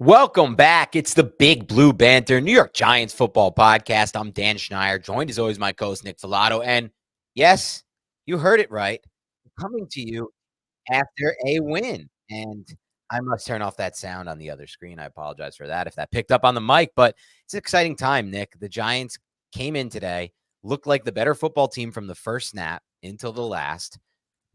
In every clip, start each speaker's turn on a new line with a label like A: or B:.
A: Welcome back. It's the Big Blue Banter New York Giants football podcast. I'm Dan Schneier, joined as always my co-host Nick Filato. And yes, you heard it right. Coming to you after a win. And I must turn off that sound on the other screen. I apologize for that if that picked up on the mic, but it's an exciting time, Nick. The Giants came in today, looked like the better football team from the first snap until the last,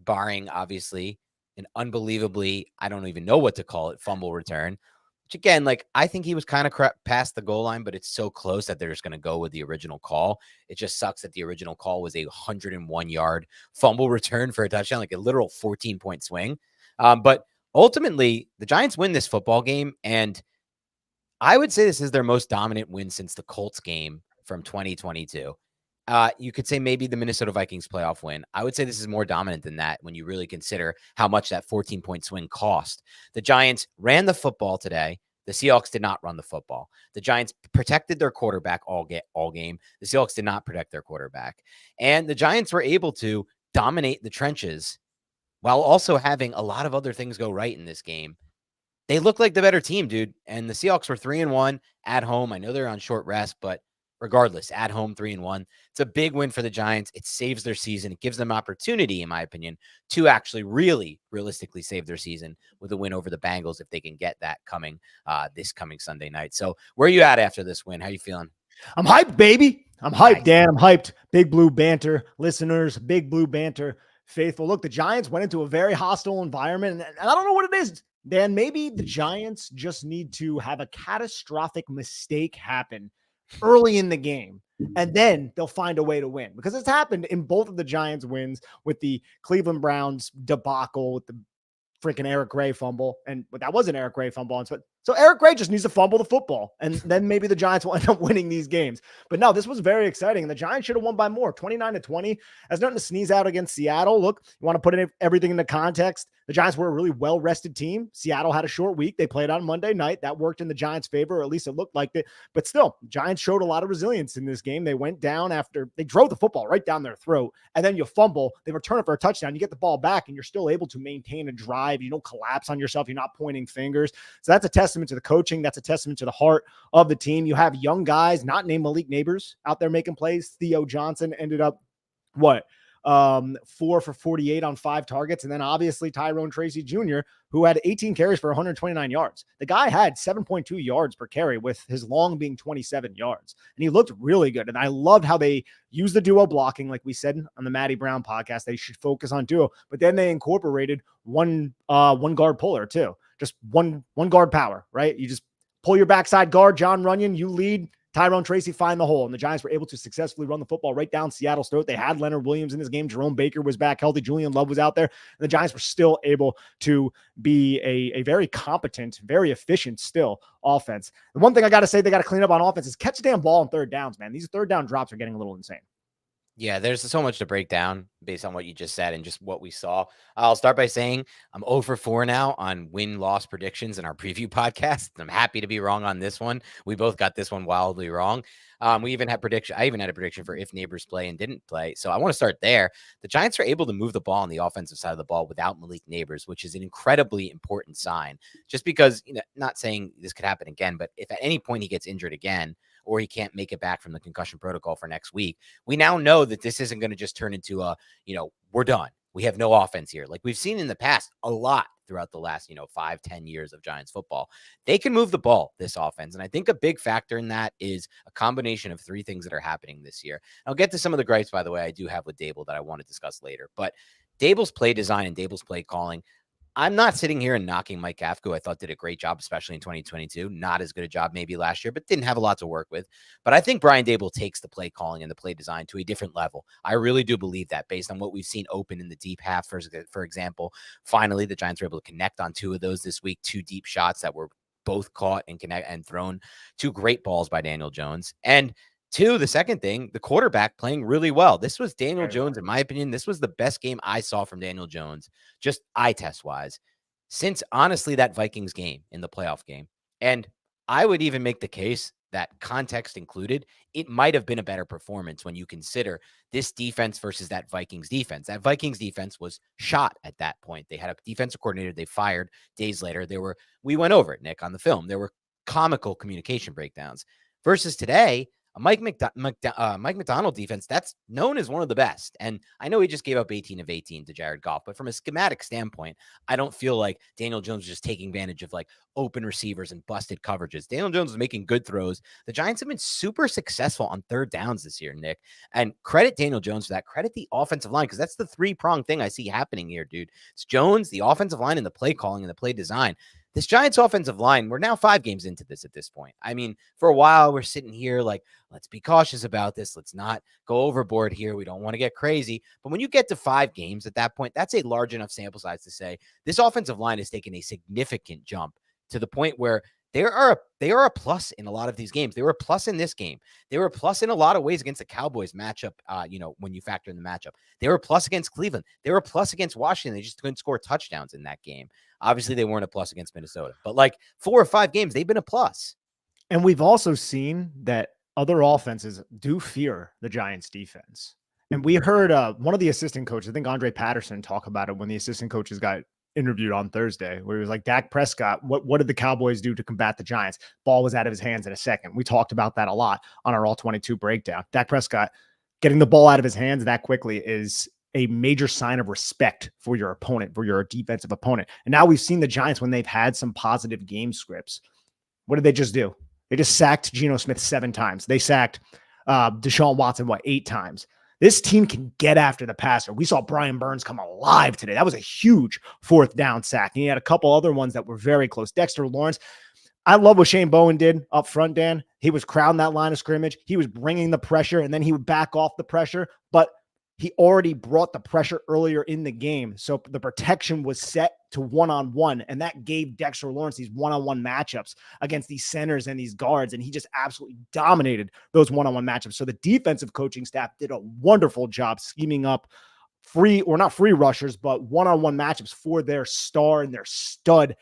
A: barring obviously an unbelievably, I don't even know what to call it, fumble return. Which again, I think he was kind of past the goal line, but it's so close that they're just going to go with the original call. It just sucks that the original call was a 101-yard fumble return for a touchdown, like a literal 14-point swing. But ultimately, the Giants win this football game, and I would say this is their most dominant win since the Colts game from 2022. You could say maybe the Minnesota Vikings playoff win. I would say this is more dominant than that when you really consider how much that 14-point swing cost. The Giants ran the football today. The Seahawks did not run the football. The Giants protected their quarterback all game. The Seahawks did not protect their quarterback. And the Giants were able to dominate the trenches while also having a lot of other things go right in this game. They look like the better team, dude. And the Seahawks were 3-1 at home. I know they're on short rest, but regardless, at home, 3-1. It's a big win for the Giants. It saves their season. It gives them opportunity, in my opinion, to actually really realistically save their season with a win over the Bengals if they can get that coming this coming Sunday night. So where are you at after this win? How are you feeling?
B: I'm hyped, baby. I'm hyped,
A: Nice.
B: Dan. I'm hyped. Big Blue Banter listeners, Big Blue Banter faithful. Look, the Giants went into a very hostile environment, and I don't know what it is, Dan. Maybe the Giants just need to have a catastrophic mistake happen early in the game, and then they'll find a way to win, because it's happened in both of the Giants wins with the Cleveland Browns debacle with the freaking Eric Gray fumble. And that was an Eric Gray fumble. So Eric Gray just needs to fumble the football, and then maybe the Giants will end up winning these games. But no, this was very exciting. And the Giants should have won by more. 29-20. That's nothing to sneeze out against Seattle. Look, you want to put everything into context. The Giants were a really well-rested team. Seattle had a short week. They played on Monday night. That worked in the Giants' favor, or at least it looked like it. But still, Giants showed a lot of resilience in this game. They went down after they drove the football right down their throat, and then you fumble. They return it for a touchdown. You get the ball back, and you're still able to maintain a drive. You don't collapse on yourself. You're not pointing fingers. So that's a testament to the coaching. That's a testament to the heart of the team. You have young guys, not named Malik Neighbors, out there making plays. Theo Johnson ended up, 4 for 48 on 5 targets. And then obviously Tyrone Tracy Jr., who had 18 carries for 129 yards. The guy had 7.2 yards per carry, with his long being 27 yards. And he looked really good. And I loved how they used the duo blocking, like we said on the Matty Brown podcast. They should focus on duo, but then they incorporated one guard puller too. Just one guard power, right? You just pull your backside guard, John Runyon, you lead, Tyrone Tracy find the hole, and the Giants were able to successfully run the football right down Seattle's throat. They had Leonard Williams in this game. Jerome Baker was back healthy. Julian Love was out there, and the Giants were still able to be a very competent, very efficient still offense. The one thing I got to say they got to clean up on offense is catch the damn ball on third downs, man. These third down drops are getting a little insane.
A: Yeah, there's so much to break down based on what you just said and just what we saw. I'll start by saying I'm 0 for 4 now on win-loss predictions in our preview podcast. I'm happy to be wrong on this one. We both got this one wildly wrong. I even had a prediction for if Neighbors play and didn't play. So I want to start there. The Giants are able to move the ball on the offensive side of the ball without Malik Neighbors, which is an incredibly important sign. Just because, not saying this could happen again, but if at any point he gets injured again, or he can't make it back from the concussion protocol for next week, we now know that this isn't going to just turn into a, we're done. We have no offense here. Like we've seen in the past a lot throughout the last, 5-10 years of Giants football. They can move the ball, this offense. And I think a big factor in that is a combination of 3 things that are happening this year. I'll get to some of the gripes, by the way, I do have with Daboll that I want to discuss later. But Daboll's play design and Daboll's play calling, I'm not sitting here and knocking Mike Kafka, who I thought did a great job, especially in 2022. Not as good a job maybe last year, but didn't have a lot to work with. But I think Brian Daboll takes the play calling and the play design to a different level. I really do believe that based on what we've seen open in the deep half. For example, finally, the Giants were able to connect on 2 of those this week, 2 deep shots that were both caught and connect and thrown, 2 great balls by Daniel Jones. And 2, the second thing, the quarterback playing really well. This was Daniel Jones, in my opinion. This was the best game I saw from Daniel Jones, just eye test wise, since honestly that Vikings game in the playoff game. And I would even make the case that context included, it might have been a better performance when you consider this defense versus that Vikings defense. That Vikings defense was shot at that point. They had a defensive coordinator they fired days later. We went over it, Nick, on the film. There were comical communication breakdowns versus today. A Mike Macdonald defense that's known as one of the best. And I know he just gave up 18 of 18 to Jared Goff, but from a schematic standpoint, I don't feel like Daniel Jones was just taking advantage of like open receivers and busted coverages. Daniel Jones was making good throws. The Giants have been super successful on third downs this year, Nick. And credit Daniel Jones for that. Credit the offensive line, because that's the three-pronged thing I see happening here, dude. It's Jones, the offensive line, and the play calling and the play design. This Giants offensive line, we're now 5 games into this at this point. I mean, for a while, we're sitting here like, let's be cautious about this. Let's not go overboard here. We don't want to get crazy. But when you get to 5 games at that point, that's a large enough sample size to say this offensive line has taken a significant jump to the point where they are a plus in a lot of these games. They were a plus in this game. They were a plus in a lot of ways against the Cowboys matchup, when you factor in the matchup. They were a plus against Cleveland. They were a plus against Washington. They just couldn't score touchdowns in that game. Obviously, they weren't a plus against Minnesota. But like 4 or 5 games, they've been a plus.
B: And we've also seen that other offenses do fear the Giants defense. And we heard one of the assistant coaches, I think Andre Patterson, talk about it when the assistant coaches got interviewed on Thursday, where he was like, Dak Prescott, what did the Cowboys do to combat the Giants? Ball was out of his hands in a second. We talked about that a lot on our All 22 breakdown. Dak Prescott getting the ball out of his hands that quickly is a major sign of respect for your opponent, for your defensive opponent. And now we've seen the Giants when they've had some positive game scripts. What did they just do? They just sacked Geno Smith 7 times. They sacked Deshaun Watson, 8 times. This team can get after the passer. We saw Brian Burns come alive today. That was a huge 4th down sack. And he had a couple other ones that were very close. Dexter Lawrence. I love what Shane Bowen did up front, Dan. He was crowding that line of scrimmage. He was bringing the pressure, and then he would back off the pressure. But he already brought the pressure earlier in the game. So the protection was set to one-on-one, and that gave Dexter Lawrence these one-on-one matchups against these centers and these guards, and he just absolutely dominated those one-on-one matchups. So the defensive coaching staff did a wonderful job scheming up not free rushers, but one-on-one matchups for their star and their stud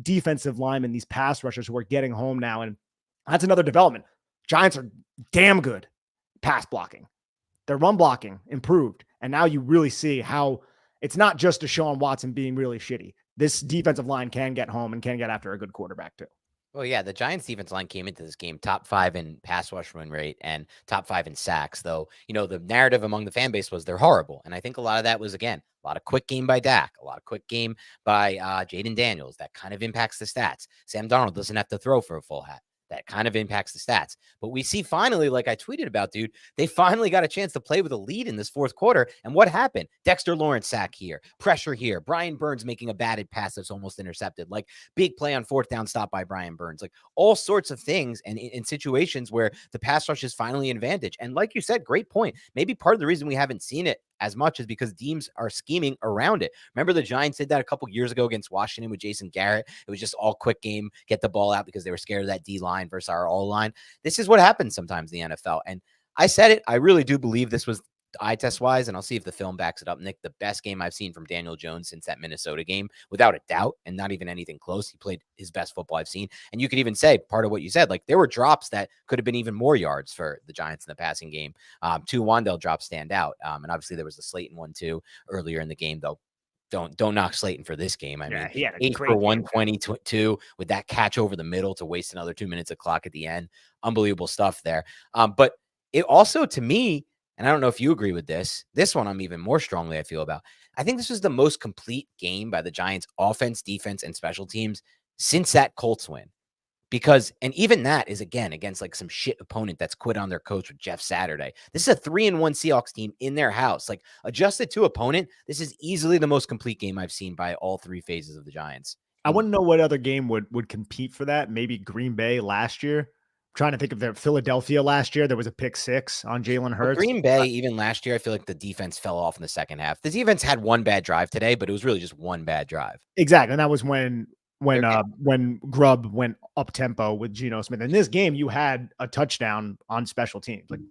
B: defensive linemen, these pass rushers who are getting home now. And that's another development. Giants are damn good pass blocking. Their run blocking improved. And now you really see how it's not just Deshaun Watson being really shitty. This defensive line can get home and can get after a good quarterback too.
A: Well, yeah, the Giants defense line came into this game top 5 in pass rush win rate and top 5 in sacks, though, the narrative among the fan base was they're horrible. And I think a lot of that was, again, a lot of quick game by Dak, a lot of quick game by Jaden Daniels. That kind of impacts the stats. Sam Darnold doesn't have to throw for a full hat. That kind of impacts the stats. But we see finally, like I tweeted about, dude, they finally got a chance to play with a lead in this 4th quarter. And what happened? Dexter Lawrence sack here, pressure here, Brian Burns making a batted pass that's almost intercepted, like big play on 4th down stop by Brian Burns, like all sorts of things. And in situations where the pass rush is finally an advantage. And like you said, great point. Maybe part of the reason we haven't seen it as much is because teams are scheming around it. Remember the Giants did that a couple years ago against Washington with Jason Garrett. It was just all quick game, get the ball out because they were scared of that D line versus our all line. This is what happens sometimes in the NFL. And I said it, I really do believe this was eye test wise, and I'll see if the film backs it up, Nick, the best game I've seen from Daniel Jones since that Minnesota game, without a doubt, and not even anything close. He played his best football I've seen. And you could even say part of what you said, like there were drops that could have been even more yards for the Giants in the passing game. 2 Wan'Dale drops stand out. And obviously there was the Slayton one too earlier in the game, though. Don't knock Slayton for this game. I mean,
B: he had
A: 8 for 122 with that catch over the middle to waste another 2 minutes of clock at the end. Unbelievable stuff there. But it also, to me, and I don't know if you agree with this one I'm even more strongly I feel about. I think this was the most complete game by the Giants offense, defense, and special teams since that Colts win. Because, and even that is, again, against like some shit opponent that's quit on their coach with Jeff Saturday. This is a 3-1 Seahawks team in their house. Like, adjusted to opponent, this is easily the most complete game I've seen by all 3 phases of the Giants.
B: I wouldn't know what other game would compete for that. Maybe Green Bay last year. Trying to think of Philadelphia last year. There was a pick 6 on Jalen Hurts.
A: Green Bay, even last year, I feel like the defense fell off in the second half. The defense had one bad drive today, but it was really just one bad drive.
B: Exactly. And that was when Grubb went up tempo with Geno Smith. In this game, you had a touchdown on special teams. Like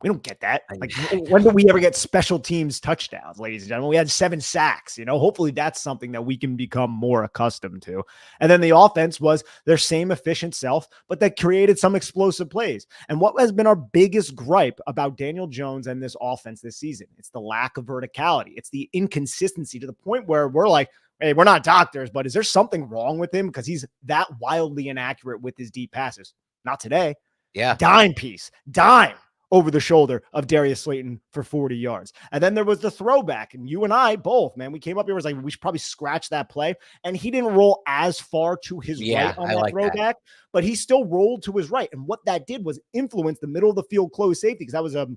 B: We don't get that.
A: I
B: Like,
A: I
B: when do we ever get special teams touchdowns, ladies and gentlemen? We had 7 sacks, hopefully that's something that we can become more accustomed to. And then the offense was their same efficient self, but that created some explosive plays. And what has been our biggest gripe about Daniel Jones and this offense this season? It's the lack of verticality. It's the inconsistency to the point where we're like, hey, we're not doctors, but is there something wrong with him? Because he's that wildly inaccurate with his deep passes. Not today.
A: Yeah.
B: Dime over the shoulder of Darius Slayton for 40 yards. And then there was the throwback. And you and I both, man, we came up here, was like, we should probably scratch that play. And he didn't roll as far to his right on that throwback, but he still rolled to his right. And what that did was influence the middle of the field close safety, because that was a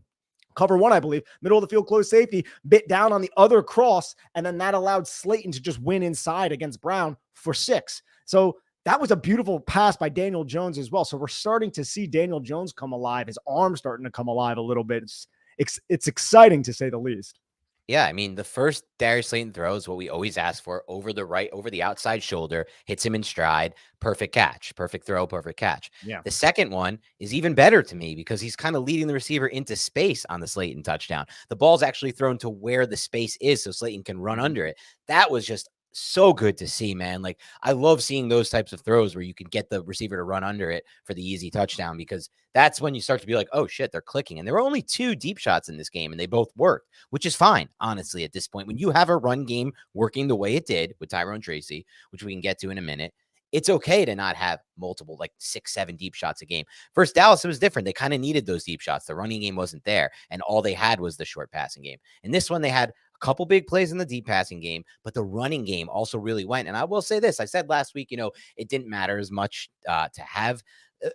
B: cover one, I believe, middle of the field close safety, bit down on the other cross. And then that allowed Slayton to just win inside against Brown for 6. So that was a beautiful pass by Daniel Jones as well. So we're starting to see Daniel Jones come alive. His arm's starting to come alive a little bit. It's exciting to say the least.
A: Yeah, I mean, the first Darius Slayton throw is what we always ask for, over the outside shoulder, hits him in stride, perfect catch, perfect throw, perfect catch.
B: Yeah.
A: The second one is even better to me because he's kind of leading the receiver into space on the Slayton touchdown. The ball's actually thrown to where the space is so Slayton can run under it. That was just so good to see, man. Like, I love seeing those types of throws where you can get the receiver to run under it for the easy touchdown, because that's when you start to be like, oh shit, they're clicking. And there were only 2 deep shots in this game and they both worked, which is fine, honestly, at this point. When you have a run game working the way it did with Tyrone Tracy, which we can get to in a minute, it's okay to not have multiple, like 6, 7 deep shots a game. First Dallas, it was different. They kind of needed those deep shots. The running game wasn't there, and all they had was the short passing game. And this one, they had a couple big plays in the deep passing game, but the running game also really went. And I will say this, I said last week, it didn't matter as much to have,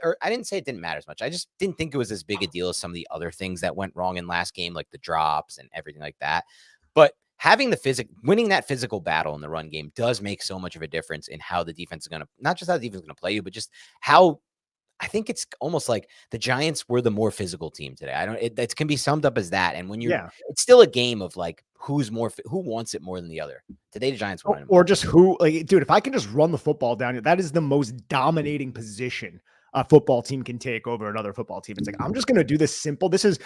A: or I didn't say it didn't matter as much. I just didn't think it was as big a deal as some of the other things that went wrong in last game, like the drops and everything like that. But having winning that physical battle in the run game does make so much of a difference in how the defense is going to, not just how the defense is going to play you, but just how, I think it's almost like the Giants were the more physical team today. It can be summed up as that. And when it's still a game of like, who wants it more than the other. Today, the Giants won.
B: Or just who, like, dude, if I can just run the football down here, that is the most dominating position a football team can take over another football team. It's like, I'm just going to do this simple. This is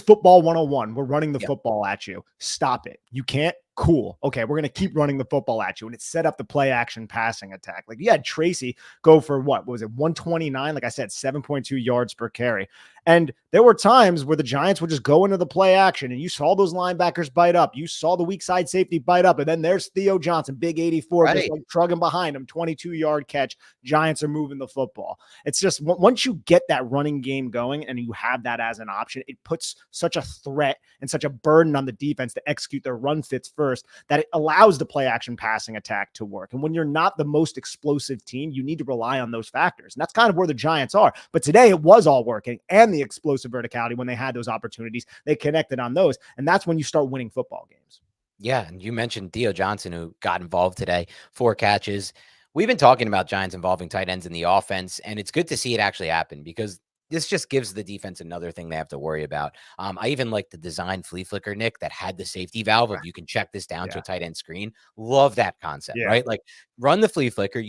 B: football 101. We're running the football at you. Stop it. You can't. Cool. Okay, we're going to keep running the football at you. And it set up the play action passing attack. Like, you had Tracy go for what was it, 129? Like I said, 7.2 yards per carry. And there were times where the Giants would just go into the play action, and you saw those linebackers bite up. You saw the weak side safety bite up. And then there's Theo Johnson, big 84, right, just like trugging behind him, 22-yard catch. Giants are moving the football. It's just, once you get that running game going and you have that as an option, it puts such a threat and such a burden on the defense to execute their run fits first, that it allows the play action passing attack to work. And when you're not the most explosive team, you need to rely on those factors. And that's kind of where the Giants are. But today it was all working, and the explosive verticality, when they had those opportunities, they connected on those. And that's when you start winning football games.
A: Yeah. And you mentioned Theo Johnson, who got involved today, 4 catches. We've been talking about Giants involving tight ends in the offense, and it's good to see it actually happen, because this just gives the defense another thing they have to worry about. I even like the design flea flicker, Nick, that had the safety valve of you can check this down to a tight end screen. Love that concept, right? Like, run the flea flicker.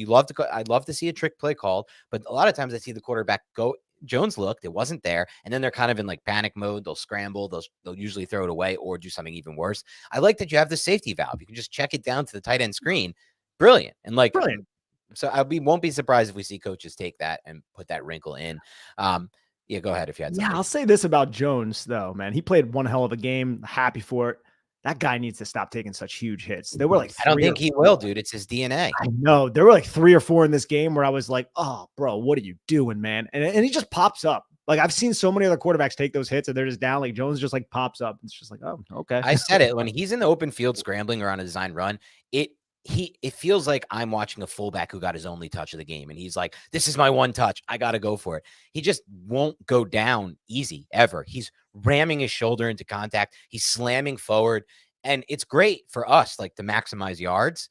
A: I'd love to see a trick play called, but a lot of times I see the quarterback go. Jones looked, it wasn't there, and then they're kind of in like panic mode. They'll scramble, they'll usually throw it away or do something even worse. I like that you have the safety valve. You can just check it down to the tight end screen. Brilliant. And like, brilliant. So won't be surprised if we see coaches take that and put that wrinkle in. Yeah, go ahead if you had something.
B: Yeah, I'll say this about Jones, though, man. He played one hell of a game. Happy for it. That guy needs to stop taking such huge hits. There were like,
A: I don't think he will, dude. It's his DNA.
B: I know. There were like 3 or 4 in this game where I was like, oh, bro, what are you doing, man? And he just pops up. Like, I've seen so many other quarterbacks take those hits and they're just down. Like, Jones just like pops up. It's just like, oh, okay.
A: I said it. When he's in the open field scrambling or on a design run, it feels like I'm watching a fullback who got his only touch of the game. And he's like, this is my one touch. I got to go for it. He just won't go down easy ever. He's ramming his shoulder into contact. He's slamming forward. And it's great for us, like, to maximize yards,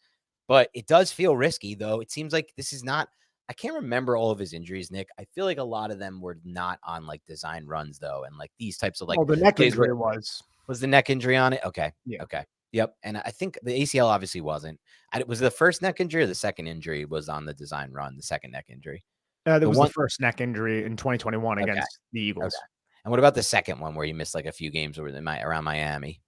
A: but it does feel risky, though. It seems like this is not, I can't remember all of his injuries, Nick. I feel like a lot of them were not on like design runs, though. And like these types of like,
B: the neck injury was
A: the neck injury on it. Okay.
B: Yeah.
A: Okay. Yep. And I think the ACL obviously wasn't. It was the first neck injury, or the second injury was on the design run, the second neck injury.
B: There was the first neck injury in 2021 against the Eagles.
A: And what about the second one where he missed like a few games over around Miami?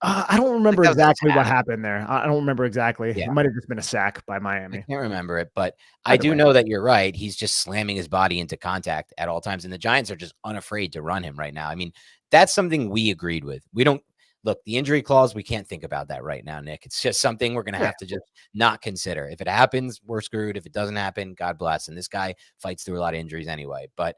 B: I don't
A: Like
B: remember
A: that was a
B: exactly what
A: sack.
B: happened there. I don't remember exactly. It
A: Yeah.
B: might have just been a sack by
A: I
B: Miami.
A: can't remember it, but I
B: Either
A: do
B: way.
A: know that you're right. He's just slamming his body into contact at all times, and the Giants are just unafraid to run him right now. I mean, that's something we agreed with. We don't look the injury clause. We can't think about that right now, Nick. It's just something we're going to
B: Yeah.
A: have to just not consider. If it happens, we're screwed. If it doesn't happen, God bless. And this guy fights through a lot of injuries anyway. But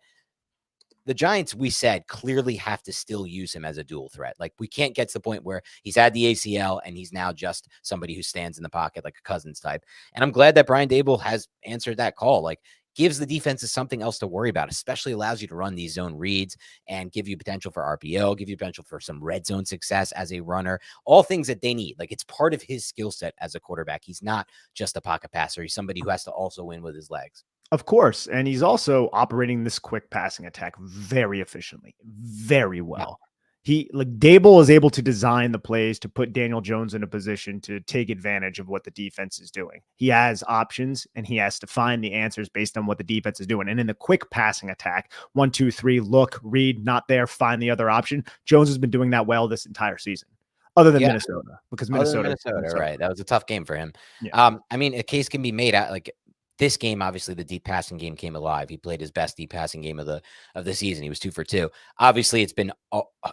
A: the Giants, we said, clearly have to still use him as a dual threat. Like, we can't get to the point where he's had the ACL and he's now just somebody who stands in the pocket like a Cousins type. And I'm glad that Brian Daboll has answered that call. Like, gives the defenses something else to worry about, especially allows you to run these zone reads and give you potential for RPO, give you potential for some red zone success as a runner, all things that they need. Like, it's part of his skill set as a quarterback. He's not just a pocket passer. He's somebody who has to also win with his legs.
B: Of course. And he's also operating this quick passing attack very efficiently, very
A: Yeah.
B: well. He like Daboll is able to design the plays to put Daniel Jones in a position to take advantage of what the defense is doing. He has options and he has to find the answers based on what the defense is doing. And in the quick passing attack, 1, 2, 3, look, read, not there, find the other option. Jones has been doing that well this entire season, other than Minnesota, because
A: Other than
B: Minnesota,
A: Minnesota, right? That was a tough game for him.
B: Yeah.
A: I mean, a case can be made out like this game. Obviously, the deep passing game came alive. He played his best deep passing game of the season. He was 2 for 2. Obviously, it's been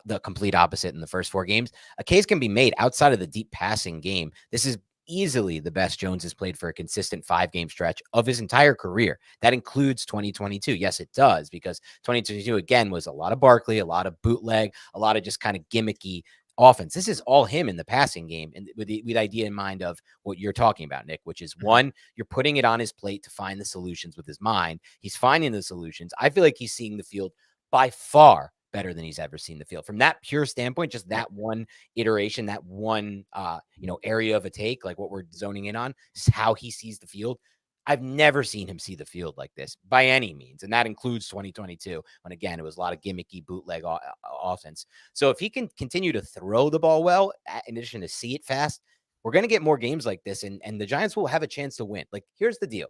A: the complete opposite in the first 4 games. A case can be made outside of the deep passing game. This is easily the best Jones has played for a consistent 5-game stretch of his entire career. That includes 2022. Yes, it does, because 2022 again was a lot of Barkley, a lot of bootleg, a lot of just kind of gimmicky offense. This is all him in the passing game, and with the idea in mind of what you're talking about, Nick, which is one, you're putting it on his plate to find the solutions with his mind. He's finding the solutions. I feel like he's seeing the field by far better than he's ever seen the field. From that pure standpoint, just that one iteration, that one area of a take, like what we're zoning in on, is how he sees the field. I've never seen him see the field like this by any means. And that includes 2022, when, again, it was a lot of gimmicky bootleg offense. So if he can continue to throw the ball well, in addition to see it fast, we're going to get more games like this. And the Giants will have a chance to win. Like, here's the deal.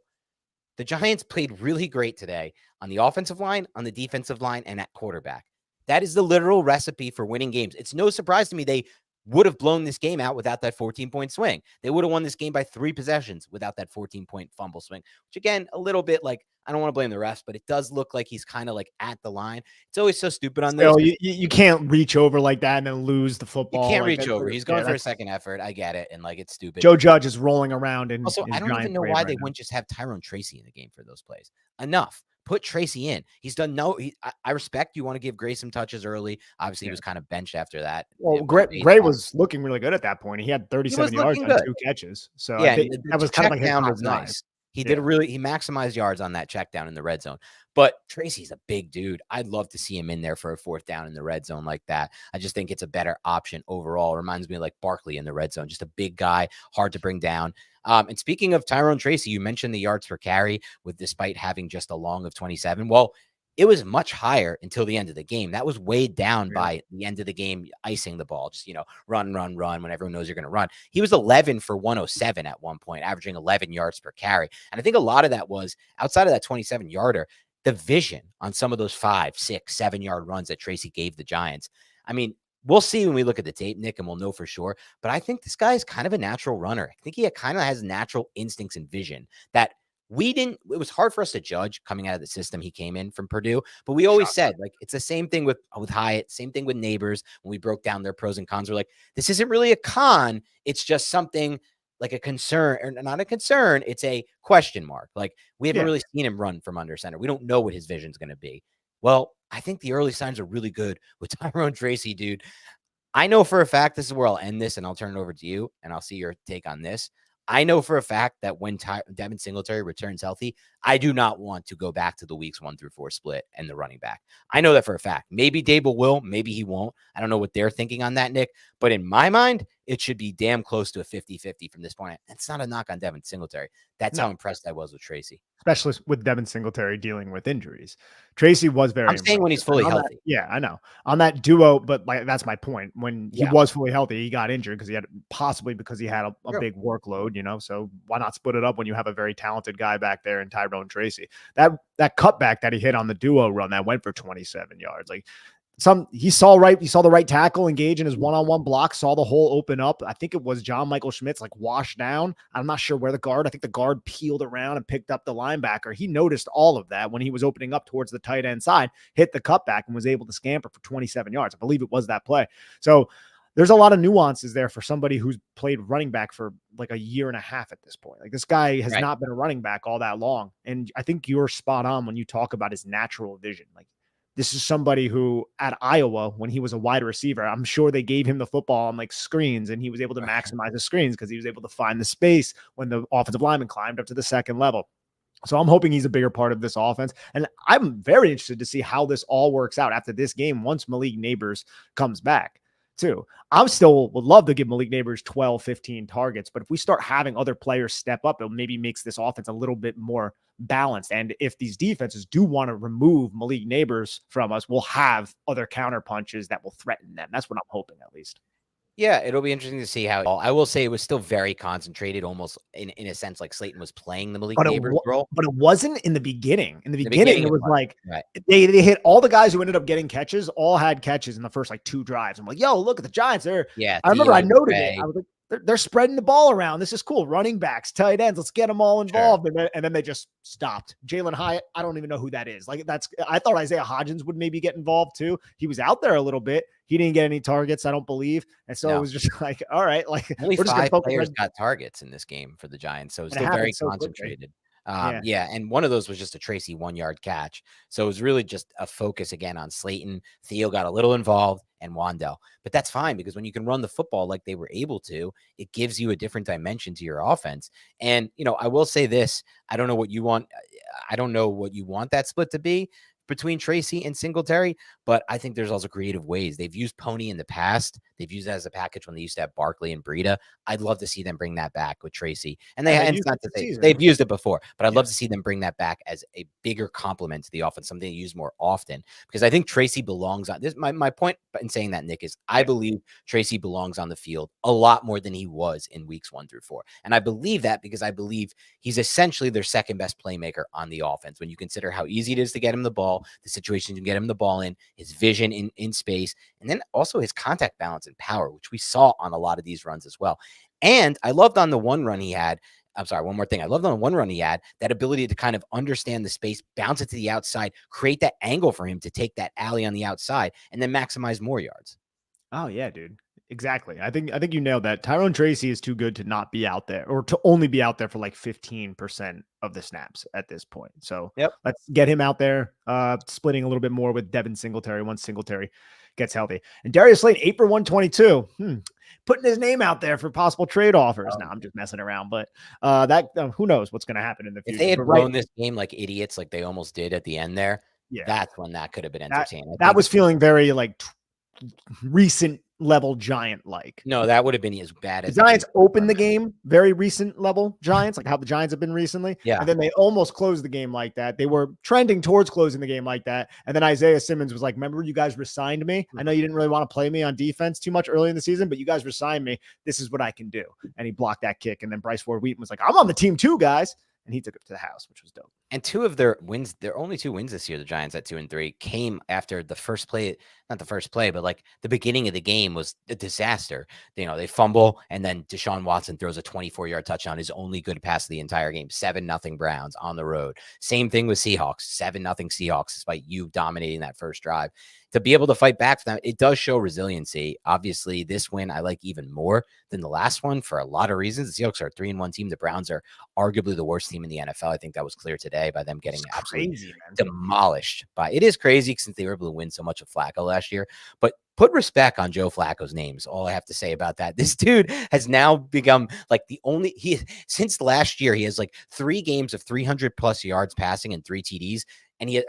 A: The Giants played really great today on the offensive line, on the defensive line, and at quarterback. That is the literal recipe for winning games. It's no surprise to me they would have blown this game out without that 14-point swing. They would have won this game by 3 possessions without that 14-point fumble swing, which, again, a little bit like, I don't want to blame the refs, but it does look like he's kind of like at the line. It's always so stupid on those.
B: Still, you can't reach over like that and then lose the
A: You
B: football.
A: can't
B: like
A: reach over. He's going for a
B: that's
A: second effort. I get it. And like, it's stupid.
B: Joe Judge is rolling around in
A: Also,
B: his
A: I don't even
B: giant
A: know
B: grave
A: why
B: right
A: they
B: now.
A: wouldn't just have Tyrone Tracy in the game for those plays. Enough. Put Tracy in. He's done I respect you want to give Gray some touches early. Obviously, he was kind of benched after that.
B: Well, Gray was looking really good at that point. He had 37 yards on 2 catches. So
A: yeah,
B: I think that was kind of like his
A: down
B: top
A: was
B: drive.
A: nice. He did he maximized yards on that check down in the red zone. But Tracy's a big dude. I'd love to see him in there for a 4th down in the red zone like that. I just think it's a better option overall. It reminds me of like Barkley in the red zone, just a big guy, hard to bring down. And speaking of Tyrone Tracy, you mentioned the yards per carry despite having just a long of 27. Well, it was much higher until the end of the game. That was weighed down by the end of the game, icing the ball, just, run when everyone knows you're going to run. He was 11 for 107 at one point, averaging 11 yards per carry. And I think a lot of that was outside of that 27-yarder, the vision on some of those 5, 6, 7-yard runs that Tracy gave the Giants. I mean, we'll see when we look at the tape, Nick, and we'll know for sure. But I think this guy is kind of a natural runner. I think he kind of has natural instincts and vision that it was hard for us to judge coming out of the system he came in from Purdue, but we always said, like, it's the same thing with Hyatt, same thing with Neighbors. When we broke down their pros and cons, we're like, this isn't really a con. It's just something like a concern, or not a concern. It's a question mark. Like, we haven't really seen him run from under center. We don't know what his vision is going to be. Well, I think the early signs are really good with Tyrone Tracy, dude. I know for a fact, this is where I'll end this, and I'll turn it over to you, and I'll see your take on this. I know for a fact that when Devin Singletary returns healthy, I do not want to go back to the weeks 1 through 4 split and the running back. I know that for a fact. Maybe Daboll will, maybe he won't. I don't know what they're thinking on that, Nick. But in my mind, it should be damn close to a 50-50 from this point. It's not a knock on Devin Singletary. That's how impressed I was with Tracy.
B: Especially with Devin Singletary dealing with injuries. Tracy was very
A: impressive. Saying when he's fully healthy.
B: I know. On that duo, but that's my point. When he was fully healthy, he got injured because he had a big workload, so why not split it up when you have a very talented guy back there in Tyrone Tracy? That cutback that he hit on the duo run that went for 27 yards, like, he saw the right tackle engage in his one-on-one block, saw the hole open up. I think it was John Michael Schmitz like washed down. I'm not sure where I think the guard peeled around and picked up the linebacker. He noticed all of that when he was opening up towards the tight end side, hit the cutback and was able to scamper for 27 yards. I believe it was that play. So there's a lot of nuances there for somebody who's played running back for like a year and a half at this point. Like this guy has not been a running back all that long. And I think you're spot on when you talk about his natural vision. Like this is somebody who at Iowa, when he was a wide receiver, I'm sure they gave him the football on like screens and he was able to maximize the screens because he was able to find the space when the offensive lineman climbed up to the second level. So I'm hoping he's a bigger part of this offense. And I'm very interested to see how this all works out after this game once Malik Neighbors comes back too. I still would love to give Malik Neighbors 12, 15 targets, but if we start having other players step up, it maybe makes this offense a little bit more balanced. And if these defenses do want to remove Malik Neighbors from us, we'll have other counter punches that will threaten them. That's what I'm hoping, at least.
A: Yeah, it'll be interesting to see how I will say it was still very concentrated, almost in a sense, like Slayton was playing the Malik Neighbors role.
B: But it wasn't in the beginning. In the beginning, it was like
A: right.
B: they hit all the guys who ended up getting catches, all had catches in the first like 2 drives. I'm like, yo, look at the Giants. I remember I noted it. I was like, they're spreading the ball around. This is cool. Running backs, tight ends. Let's get them all involved. Sure. And then they just stopped. Jalen Hyatt, I don't even know who that is. Like I thought Isaiah Hodgins would maybe get involved too. He was out there a little bit. He didn't get any targets, I don't believe. And so it was just like, all right, like
A: only 5 players got targets in this game for the Giants. So it's still very concentrated. Yeah. And one of those was just a Tracy 1-yard catch. So it was really just a focus again on Slayton. Theo got a little involved and Wandell, but that's fine because when you can run the football like they were able to, it gives you a different dimension to your offense. And, I will say this, I don't know what you want. I don't know what you want that split to be between Tracy and Singletary, but I think there's also creative ways. They've used Pony in the past. They've used that as a package when they used to have Barkley and Breida. I'd love to see them bring that back with Tracy. And they've used it before, but I'd love to see them bring that back as a bigger complement to the offense, something they use more often, because I think Tracy belongs on this. My point in saying that, Nick, is I believe Tracy belongs on the field a lot more than he was in weeks 1 through 4. And I believe that because I believe he's essentially their second best playmaker on the offense. When you consider how easy it is to get him the ball, the situations you can get him the ball in, his vision in space, and then also his contact balance and power, which we saw on a lot of these runs as well. And I loved on the one run he had. I'm sorry, one more thing. I loved on one run he had that ability to kind of understand the space, bounce it to the outside, create that angle for him to take that alley on the outside, and then maximize more yards.
B: Oh yeah, dude. Exactly. I think you nailed that. Tyrone Tracy is too good to not be out there or to only be out there for like 15% of the snaps at this point. So let's get him out there, splitting a little bit more with Devin Singletary once Singletary gets healthy. And Darius Slayton, 8 for 122. Putting his name out there for possible trade offers. Now I'm just messing around, but who knows what's going to happen in the future.
A: If they had blown this game like idiots, like they almost did at the end there, that's when that could have been entertaining.
B: That was feeling very like recent level Giant like.
A: No, that would have been as bad as
B: the Giants opened the game, very recent level Giants, like how the Giants have been recently.
A: Yeah.
B: And then they almost closed the game like that. They were trending towards closing the game like that. And then Isaiah Simmons was like, remember you guys resigned me? I know you didn't really want to play me on defense too much early in the season, but you guys resigned me. This is what I can do. And he blocked that kick. And then Bryce Ford Wheaton was like, I'm on the team too, guys. And he took it to the house, which was dope.
A: And 2 of their wins, their only 2 wins this year, the Giants at 2 and 3, came after the first play, not the first play, but like the beginning of the game was a disaster. They fumble, and then Deshaun Watson throws a 24-yard touchdown, his only good pass of the entire game. 7-0 Browns on the road. Same thing with Seahawks, 7-0 Seahawks, despite you dominating that first drive. To be able to fight back for them, it does show resiliency. Obviously, this win I like even more than the last one for a lot of reasons. The Seahawks are a 3-1 team. The Browns are arguably the worst team in the NFL. I think that was clear today by them getting absolutely demolished. It is crazy since they were able to win so much of Flacco last year. But put respect on Joe Flacco's name is all I have to say about that. This dude has now become like since last year, he has like 3 games of 300 plus yards passing and 3 TDs. And it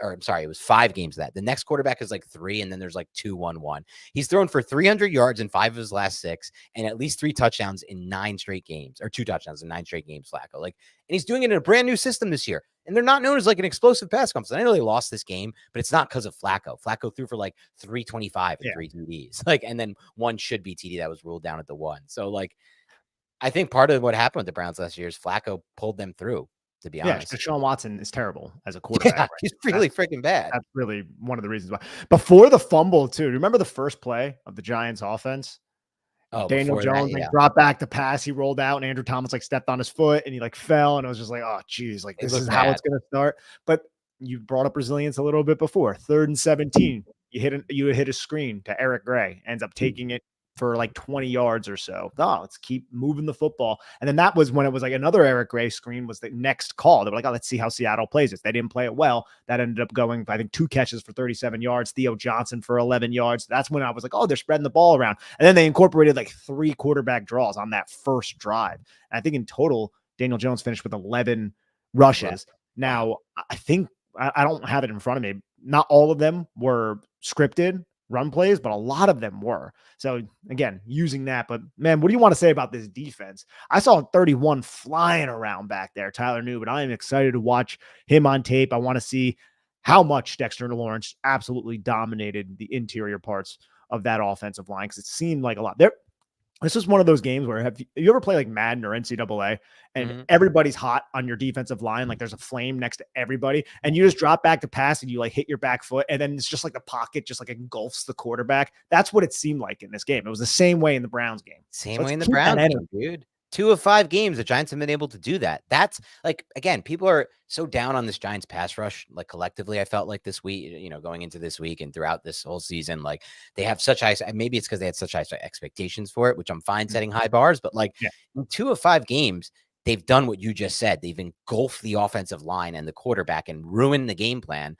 A: was 5 games of that. The next quarterback is like 3, and then there's like 2-1-1. He's thrown for 300 yards in 5 of his last 6, and at least 3 touchdowns in 9 straight games, or 2 touchdowns in 9 straight games, Flacco. And he's doing it in a brand new system this year. And they're not known as like an explosive pass company. I know they lost this game, but it's not because of Flacco. Flacco threw for like 325 and 3 TDs. And then 1 should be TD that was ruled down at the 1. So I think part of what happened with the Browns last year is Flacco pulled them through. to be
B: Yeah,
A: honest.
B: Deshaun Watson is terrible as a quarterback,
A: Yeah,
B: right?
A: he's really freaking bad.
B: That's really one of the reasons why. Before the fumble, too, remember the first play of the Giants offense?
A: Oh,
B: Daniel
A: before that,
B: Jones, like,
A: yeah.
B: brought back the pass, he rolled out, and Andrew Thomas, like, stepped on his foot, and he, like, fell, and it was just like, "Oh, geez, like,
A: It
B: this is
A: looked
B: how
A: bad.
B: it's gonna start." But you brought up resilience a little bit before. 3rd and 17, you hit a screen to Eric Gray, ends up taking it for, like, 20 yards or so. "Oh, let's keep moving the football." And then that was when it was, like, another Eric Gray screen was the next call. They were like, "Oh, let's see how Seattle plays this." They didn't play it well. That ended up going, I think, 2 catches for 37 yards, Theo Johnson for 11 yards. That's when I was like, "Oh, they're spreading the ball around." And then they incorporated like 3 quarterback draws on that first drive. And I think in total, Daniel Jones finished with 11
A: Right.
B: rushes.
A: Wow.
B: Now, I think I don't have it in front of me. Not all of them were scripted run plays, but a lot of them were. So again, using that. But man, what do you want to say about this defense? I saw 31 flying around back there, Tyler New, but I am excited to watch him on tape. I want to see how much Dexter Lawrence absolutely dominated the interior parts of that offensive line, because it seemed like a lot. This is one of those games where have you ever play like Madden or NCAA and
A: Mhm.
B: everybody's hot on your defensive line? Like there's a flame next to everybody, and you just drop back to pass and you like hit your back foot, and then it's just like the pocket just like engulfs the quarterback. That's what it seemed like in this game. It was the same way in the Browns game. So
A: Same
B: let's
A: way in the
B: keep that
A: Browns
B: energy.
A: game, dude. 2 of 5 games, the Giants have been able to do that. That's like, again, people are so down on this Giants pass rush, like collectively, I felt like this week, going into this week and throughout this whole season, like they have such high, maybe it's because they had such high expectations for it, which I'm fine
B: Mm,
A: setting high bars, but like
B: yeah,
A: in 2 of 5 games, they've done what you just said. They've engulfed the offensive line and the quarterback and ruined the game plan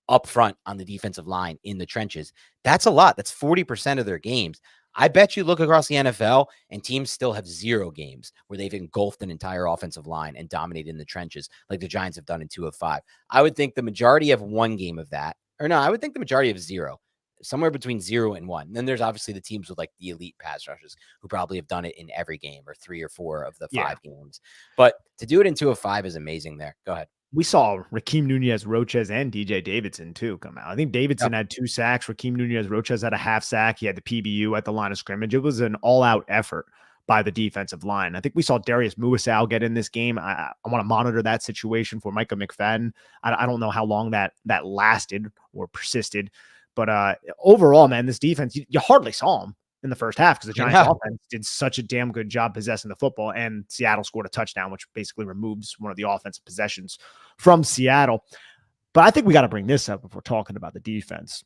A: up front on the defensive line in the trenches. That's a lot. That's 40% of their games. I bet you look across the NFL and teams still have 0 games where they've engulfed an entire offensive line and dominated in the trenches like the Giants have done in 2 of 5. I would think the majority have 1 game of that. Or no, I would think the majority of 0, somewhere between 0 and 1. And then there's obviously the teams with like the elite pass rushers who probably have done it in every game or 3 or 4 of the
B: yeah.
A: 5 games. But to do it in 2 of 5 is amazing there. Go ahead.
B: We saw Raheem Nunez-Roches and DJ Davidson too come out. I think Davidson
A: Yep.
B: had 2 sacks. Raheem Nunez-Roches had a half sack. He had the PBU at the line of scrimmage. It was an all-out effort by the defensive line. I think we saw Darius Muasau get in this game. I want to monitor that situation for Micah McFadden. I don't know how long that lasted or persisted, but overall, man, this defense, you hardly saw him in the first half because the Giants
A: Yeah.
B: offense did such a damn good job possessing the football, and Seattle scored a touchdown, which basically removes one of the offensive possessions from Seattle. But I think we got to bring this up if we're talking about the defense.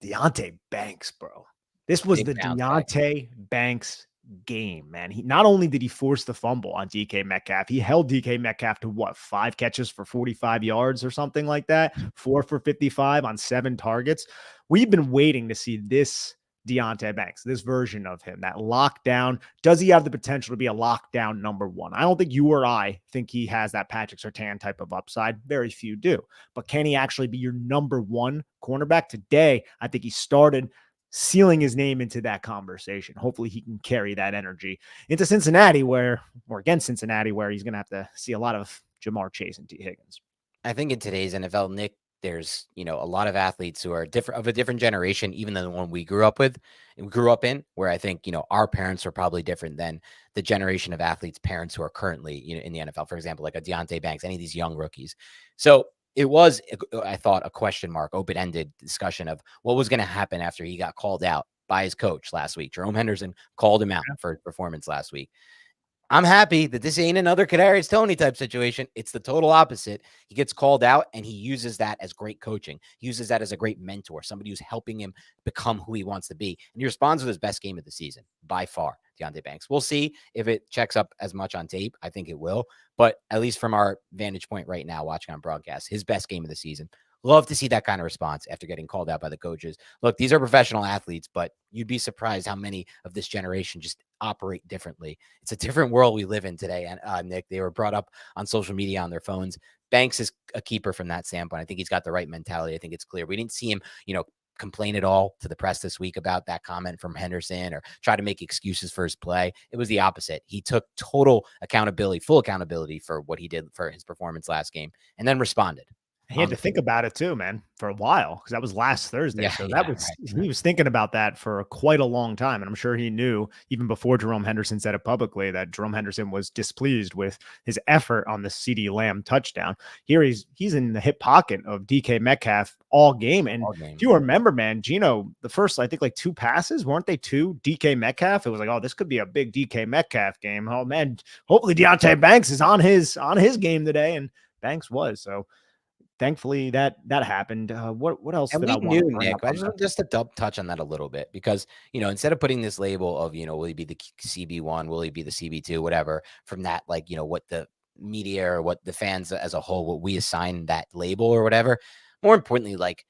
B: Deontay Banks, bro. This was
A: Big
B: the
A: bounce back.
B: Deontay Banks game, man. He not only did he force the fumble on DK Metcalf, he held DK Metcalf to what, 5 catches for 45 yards or something like that, 4 for 55 on 7 targets. We've been waiting to see this Deontay Banks, this version of him, that lockdown. Does he have the potential to be a lockdown number 1? I don't think you or I think he has that Patrick Surtain type of upside. Very few do. But can he actually be your number 1 cornerback? Today, I think he started sealing his name into that conversation. Hopefully he can carry that energy into Cincinnati or against Cincinnati, where he's going to have to see a lot of Jamar Chase and T. Higgins.
A: I think in today's NFL, Nick, there's a lot of athletes who are different of a different generation, even than the one we grew up with and grew up in. Where I think our parents are probably different than the generation of athletes' parents who are currently in the NFL. For example, like a Deontay Banks, any of these young rookies. So it was, I thought, a question mark, open-ended discussion of what was going to happen after he got called out by his coach last week. Jerome Henderson called him out for his performance last week. I'm happy that this ain't another Kadarius Toney type situation. It's the total opposite. He gets called out and he uses that as great coaching. He uses that as a great mentor, somebody who's helping him become who he wants to be. And he responds with his best game of the season by far, Deontay Banks. We'll see if it checks up as much on tape. I think it will. But at least from our vantage point right now, watching on broadcast, his best game of the season. Love to see that kind of response after getting called out by the coaches. Look, these are professional athletes, but you'd be surprised how many of this generation just operate differently. It's a different world we live in today. And Nick, they were brought up on social media on their phones. Banks is a keeper from that standpoint. I think he's got the right mentality. I think it's clear. We didn't see him, complain at all to the press this week about that comment from Henderson or try to make excuses for his play. It was the opposite. He took total accountability, full accountability for what he did for his performance last game, and then responded.
B: He had
A: on
B: to
A: the
B: think
A: field.
B: about it too, man, for a while because that was last Thursday.
A: Yeah,
B: So that
A: yeah,
B: was
A: right.
B: he was thinking about that for quite a long time, and I'm sure he knew even before Jerome Henderson said it publicly that Jerome Henderson was displeased with his effort on the CeeDee Lamb touchdown. Here he's in the hip pocket of DK Metcalf all game, and
A: All
B: if
A: game.
B: you remember, man, Gino, the first I think like 2 passes weren't they 2 DK Metcalf? It was like, oh, this could be a big DK Metcalf game. Oh man, hopefully Deontay Banks is on his game today, and Banks was so. Thankfully, that happened. What else
A: And
B: did I
A: we
B: want
A: knew,
B: to bring
A: Nick,
B: up
A: I
B: on
A: just
B: the
A: just to touch on that a little bit because, instead of putting this label of, will he be the CB1, will he be the CB2, whatever, from that, like, what the media or what the fans as a whole, what we assign that label or whatever. More importantly, like,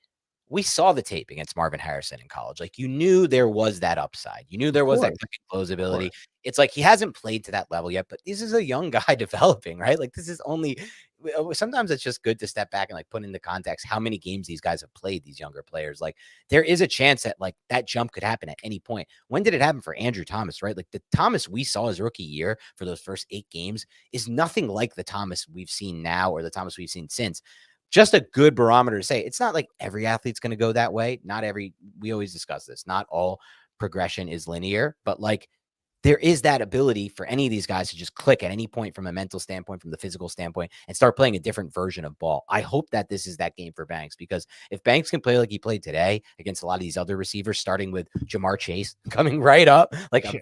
A: we saw the tape against Marvin Harrison in college. Like, you knew there was that upside. You knew
B: Of
A: there was that
B: course,
A: click and close
B: of
A: ability.
B: course.
A: It's like he hasn't played to that level yet, but this is a young guy developing, right? Like, this is only sometimes it's just good to step back and like put into context how many games these guys have played, these younger players. Like, there is a chance that like that jump could happen at any point. When did it happen for Andrew Thomas, right? Like, the Thomas we saw his rookie year for those first 8 games is nothing like the Thomas we've seen now or the Thomas we've seen since. Just a good barometer to say it's not like every athlete's going to go that way. We always discuss this. Not all progression is linear, but like there is that ability for any of these guys to just click at any point from a mental standpoint, from the physical standpoint, and start playing a different version of ball. I hope that this is that game for Banks, because if Banks can play like he played today against a lot of these other receivers, starting with Jamar Chase coming right up, like a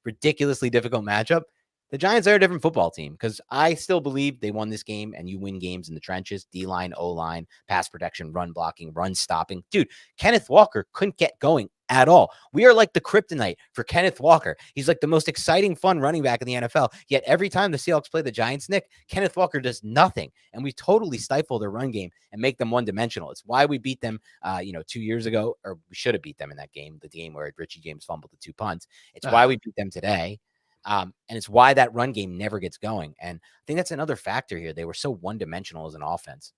A: ridiculously difficult matchup, the Giants are a different football team, because I still believe they won this game, and you win games in the trenches, D-line, O-line, pass protection, run blocking, run stopping. Dude, Kenneth Walker couldn't get going at all. We are like the kryptonite for Kenneth Walker. He's like the most exciting, fun running back in the NFL. Yet every time the Seahawks play the Giants, Nick, Kenneth Walker does nothing. And we totally stifle their run game and make them one-dimensional. It's why we beat them, 2 years ago, or we should have beat them in that game, the game where Richie James fumbled the 2 punts. It's why we beat them today. And it's why that run game never gets going. And I think that's another factor here. They were so one-dimensional as an offense.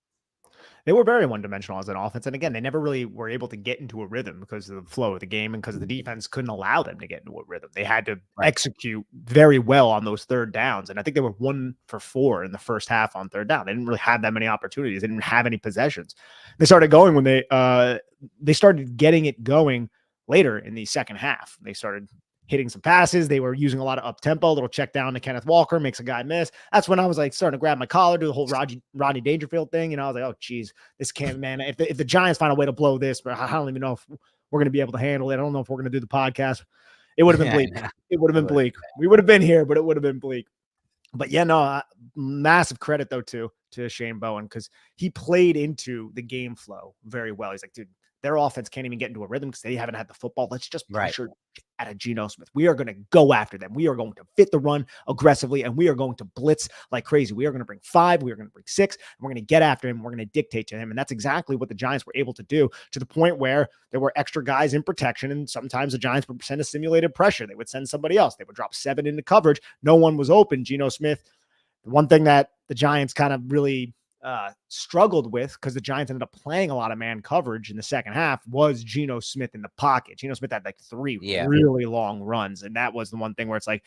B: They were very one-dimensional as an offense, and again, they never really were able to get into a rhythm because of the flow of the game and because the defense couldn't allow them to get into a rhythm. They had to execute very well on those third downs, and I think they were 1 for 4 in the first half on third down. They didn't really have that many opportunities. They didn't have any possessions. They started going when they started getting it going later in the second half. They started hitting some passes. They were using a lot of up tempo, little check down to Kenneth Walker, makes a guy miss. That's when I was like starting to grab my collar, do the whole Rodney Dangerfield thing. And I was like, oh, geez, this can't, man. If the Giants find a way to blow this, but I don't even know if we're going to be able to handle it. I don't know if we're going to do the podcast. It would have been bleak. It would have been bleak. We would have been here, but it would have been bleak. But yeah, no, massive credit though to Shane Bowen, because he played into the game flow very well. He's like, dude, their offense can't even get into a rhythm because they haven't had the football. Let's just pressure at a Geno Smith. We are going to go after them. We are going to fit the run aggressively, and we are going to blitz like crazy. We are going to bring 5. We are going to bring 6. And we're going to get after him. We're going to dictate to him. And that's exactly what the Giants were able to do, to the point where there were extra guys in protection. And sometimes the Giants would send a simulated pressure. They would send somebody else. They would drop 7 into coverage. No one was open. Geno Smith, the one thing that the Giants kind of really struggled with, because the Giants ended up playing a lot of man coverage in the second half, was Geno Smith in the pocket. Geno Smith had like 3 really long runs. And that was the one thing where it's like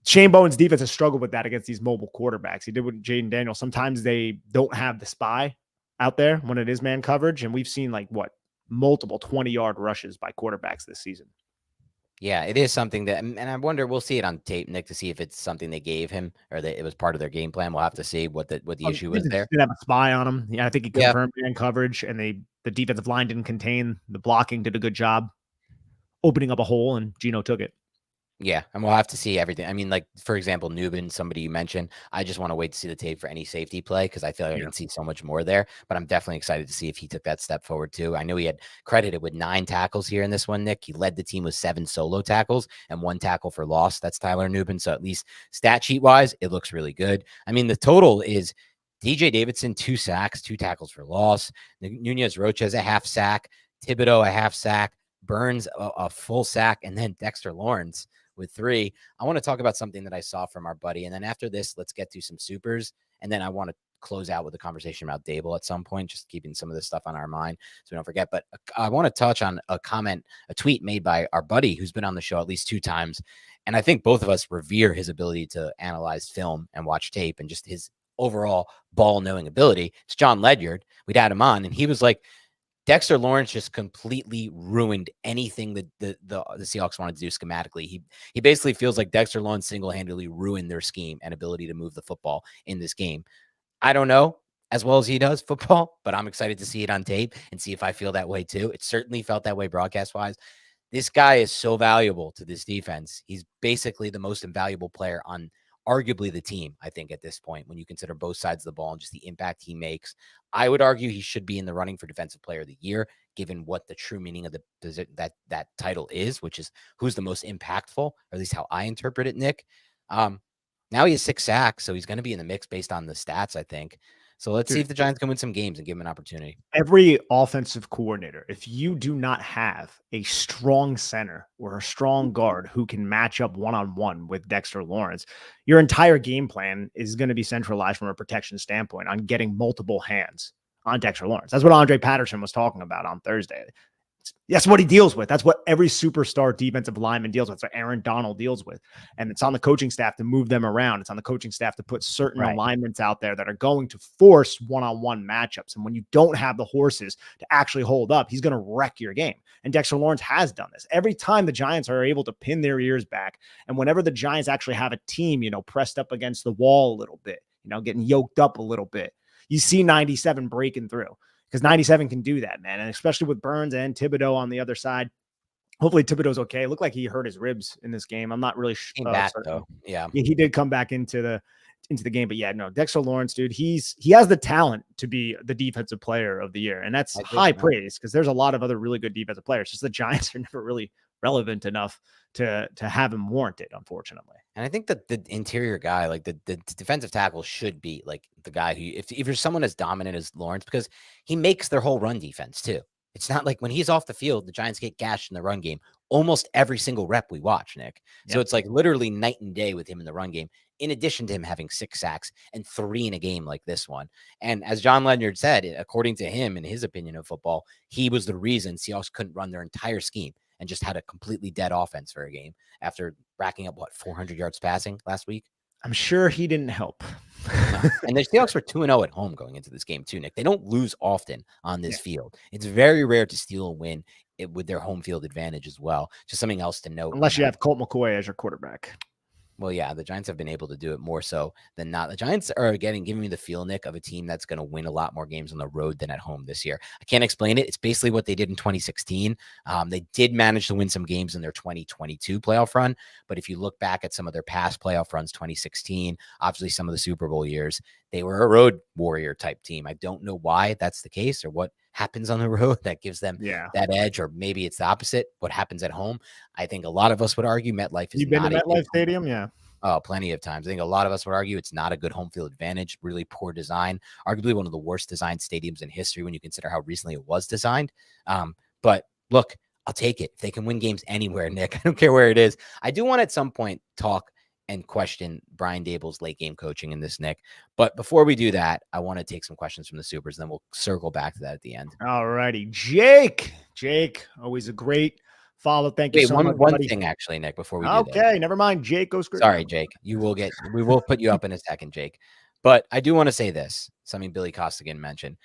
B: Shane Bowen's defense has struggled with that against these mobile quarterbacks. He did with Jaden Daniels. Sometimes they don't have the spy out there when it is man coverage. And we've seen multiple 20-yard rushes by quarterbacks this season.
A: Yeah, it is something that, and I wonder, we'll see it on tape, Nick, to see if it's something they gave him or that it was part of their game plan. We'll have to see what the issue was there.
B: Didn't have a spy on him. Yeah, I think he confirmed man coverage, and the defensive line didn't contain the blocking. Did a good job opening up a hole, and Geno took it.
A: Yeah, and we'll have to see everything. I mean, like, for example, Nubin, somebody you mentioned, I just want to wait to see the tape for any safety play, because I feel like I can see so much more there. But I'm definitely excited to see if he took that step forward too. I know he had credited with 9 tackles here in this one, Nick. He led the team with 7 solo tackles and 1 tackle for loss. That's Tyler Nubin. So at least stat sheet wise, it looks really good. I mean, the total is DJ Davidson, 2 sacks, 2 tackles for loss. Nunez Roches, a half sack. Thibodeau, a half sack. Burns, a full sack. And then Dexter Lawrence with 3. I want to talk about something that I saw from our buddy. And then after this, let's get to some supers. And then I want to close out with a conversation about Daboll at some point, just keeping some of this stuff on our mind so we don't forget. But I want to touch on a tweet made by our buddy who's been on the show at least 2 times. And I think both of us revere his ability to analyze film and watch tape, and just his overall ball knowing ability. It's John Ledyard. We'd had him on, and he was like, Dexter Lawrence just completely ruined anything that the Seahawks wanted to do schematically. He basically feels like Dexter Lawrence single-handedly ruined their scheme and ability to move the football in this game. I don't know as well as he does football, but I'm excited to see it on tape and see if I feel that way too. It certainly felt that way broadcast-wise. This guy is so valuable to this defense. He's basically the most invaluable player on arguably the team, I think, at this point, when you consider both sides of the ball and just the impact he makes. I would argue he should be in the running for Defensive Player of the Year, given what the true meaning of that title is, which is who's the most impactful, or at least how I interpret it, Nick. Now he has 6 sacks, so he's going to be in the mix based on the stats, I think. So let's see if the Giants can win some games and give him an opportunity.
B: Every offensive coordinator, if you do not have a strong center or a strong guard who can match up one-on-one with Dexter Lawrence, your entire game plan is going to be centralized from a protection standpoint on getting multiple hands on Dexter Lawrence. That's what Andre Patterson was talking about on Thursday. That's what he deals with. That's what every superstar defensive lineman deals with. That's what Aaron Donald deals with. And it's on the coaching staff to move them around. It's on the coaching staff to put certain alignments out there that are going to force one-on-one matchups. And when you don't have the horses to actually hold up, he's going to wreck your game. And Dexter Lawrence has done this. Every time the Giants are able to pin their ears back, and whenever the Giants actually have a team, pressed up against the wall a little bit, getting yoked up a little bit, you see 97 breaking through. Because 97 can do that, man. And especially with Burns and Thibodeau on the other side. Hopefully Thibodeau's okay. It looked like he hurt his ribs in this game. I'm not really
A: sure. Though. Yeah.
B: He did come back into the game. But yeah, no, Dexter Lawrence, dude, he has the talent to be the defensive player of the year. And that's high praise because there's a lot of other really good defensive players. Just the Giants are never really relevant enough to have him warranted, unfortunately.
A: And I think that the interior guy, like the defensive tackle, should be like the guy who, if you're someone as dominant as Lawrence, because he makes their whole run defense too. It's not like when he's off the field, the Giants get gashed in the run game almost every single rep we watch, Nick. Yep. So it's like literally night and day with him in the run game, in addition to him having 6 sacks and 3 in a game like this one. And as John Ledyard said, according to him, in his opinion of football, he was the reason Seahawks couldn't run their entire scheme and just had a completely dead offense for a game after racking up, 400 yards passing last week?
B: I'm sure he didn't help.
A: No. And the Seahawks were 2-0 at home going into this game too, Nick. They don't lose often on this field. It's very rare to steal a win with their home field advantage as well. Just something else to note.
B: Unless you have Colt McCoy as your quarterback.
A: Well, yeah, the Giants have been able to do it more so than not. The Giants are giving me the feel, Nick, of a team that's going to win a lot more games on the road than at home this year. I can't explain it. It's basically what they did in 2016. They did manage to win some games in their 2022 playoff run. But if you look back at some of their past playoff runs, 2016, obviously some of the Super Bowl years, they were a road warrior type team. I don't know why that's the case or what happens on the road that gives them that edge, or maybe it's the opposite. What happens at home? I think a lot of us would argue MetLife is
B: You've been to MetLife Stadium,
A: Oh, plenty of times. I think a lot of us would argue it's not a good home field advantage. Really poor design. Arguably one of the worst designed stadiums in history when you consider how recently it was designed. But look, I'll take it. If they can win games anywhere, Nick, I don't care where it is. I do want at some point talk and question Brian Daboll's late game coaching in this, Nick. But before we do that, I want to take some questions from the supers, and then we'll circle back to that at the end.
B: All righty. Jake, always a great follow. Thank you so much.
A: One thing actually, Nick, before we do that.
B: Okay, never mind. Jake goes.
A: Sorry, Jake. We will put you up in a second, Jake. But I do want to say this, something Billy Costigan mentioned.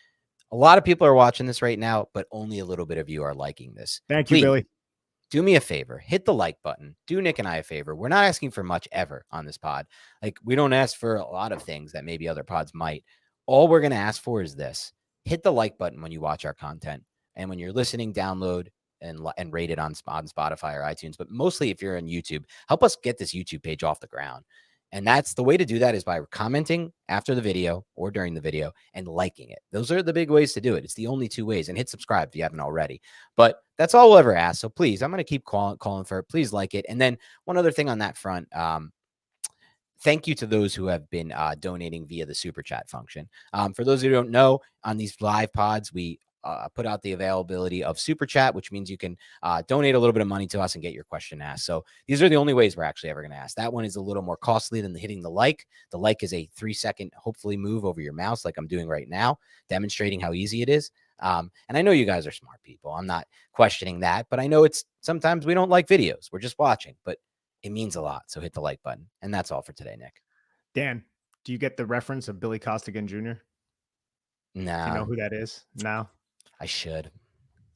A: A lot of people are watching this right now, but only a little bit of you are liking this.
B: Thank you, Billy.
A: Do me a favor, hit the like button. Do Nick and I a favor. We're not asking for much ever on this pod. Like, we don't ask for a lot of things that maybe other pods might. All we're going to ask for is this. Hit the like button when you watch our content. And when you're listening, download and rate it on Spotify or iTunes. But mostly if you're on YouTube, help us get this YouTube page off the ground. And that's the way to do that, is by commenting after the video or during the video and liking it. Those are the big ways to do it. It's the only 2 ways. And hit subscribe if you haven't already. But that's all we'll ever ask. So please, I'm going to keep calling for it. Please like it. And then one other thing on that front, thank you to those who have been donating via the super chat function. For those who don't know, on these live pods, we put out the availability of super chat, which means you can donate a little bit of money to us and get your question asked. So these are the only ways we're actually ever going to ask. That one is a little more costly than hitting the like. The like is a 3-second, hopefully, move over your mouse like I'm doing right now, demonstrating how easy it is. And I know you guys are smart people. I'm not questioning that, but I know it's sometimes we don't like videos. We're just watching, but it means a lot. So hit the like button. And that's all for today, Nick.
B: Dan, Do you get the reference of Billy Costigan Jr.? Do you know
A: No,
B: who that is? No.
A: I should.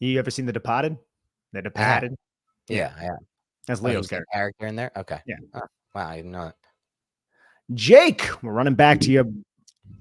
B: You ever seen The Departed? The
A: I have.
B: Departed? Yeah,
A: Yeah, I have.
B: that's
A: Oh, he
B: Leo's
A: was that
B: character.
A: character in there? Okay.
B: Yeah.
A: Oh, wow, I didn't know that.
B: Jake, we're running back to you,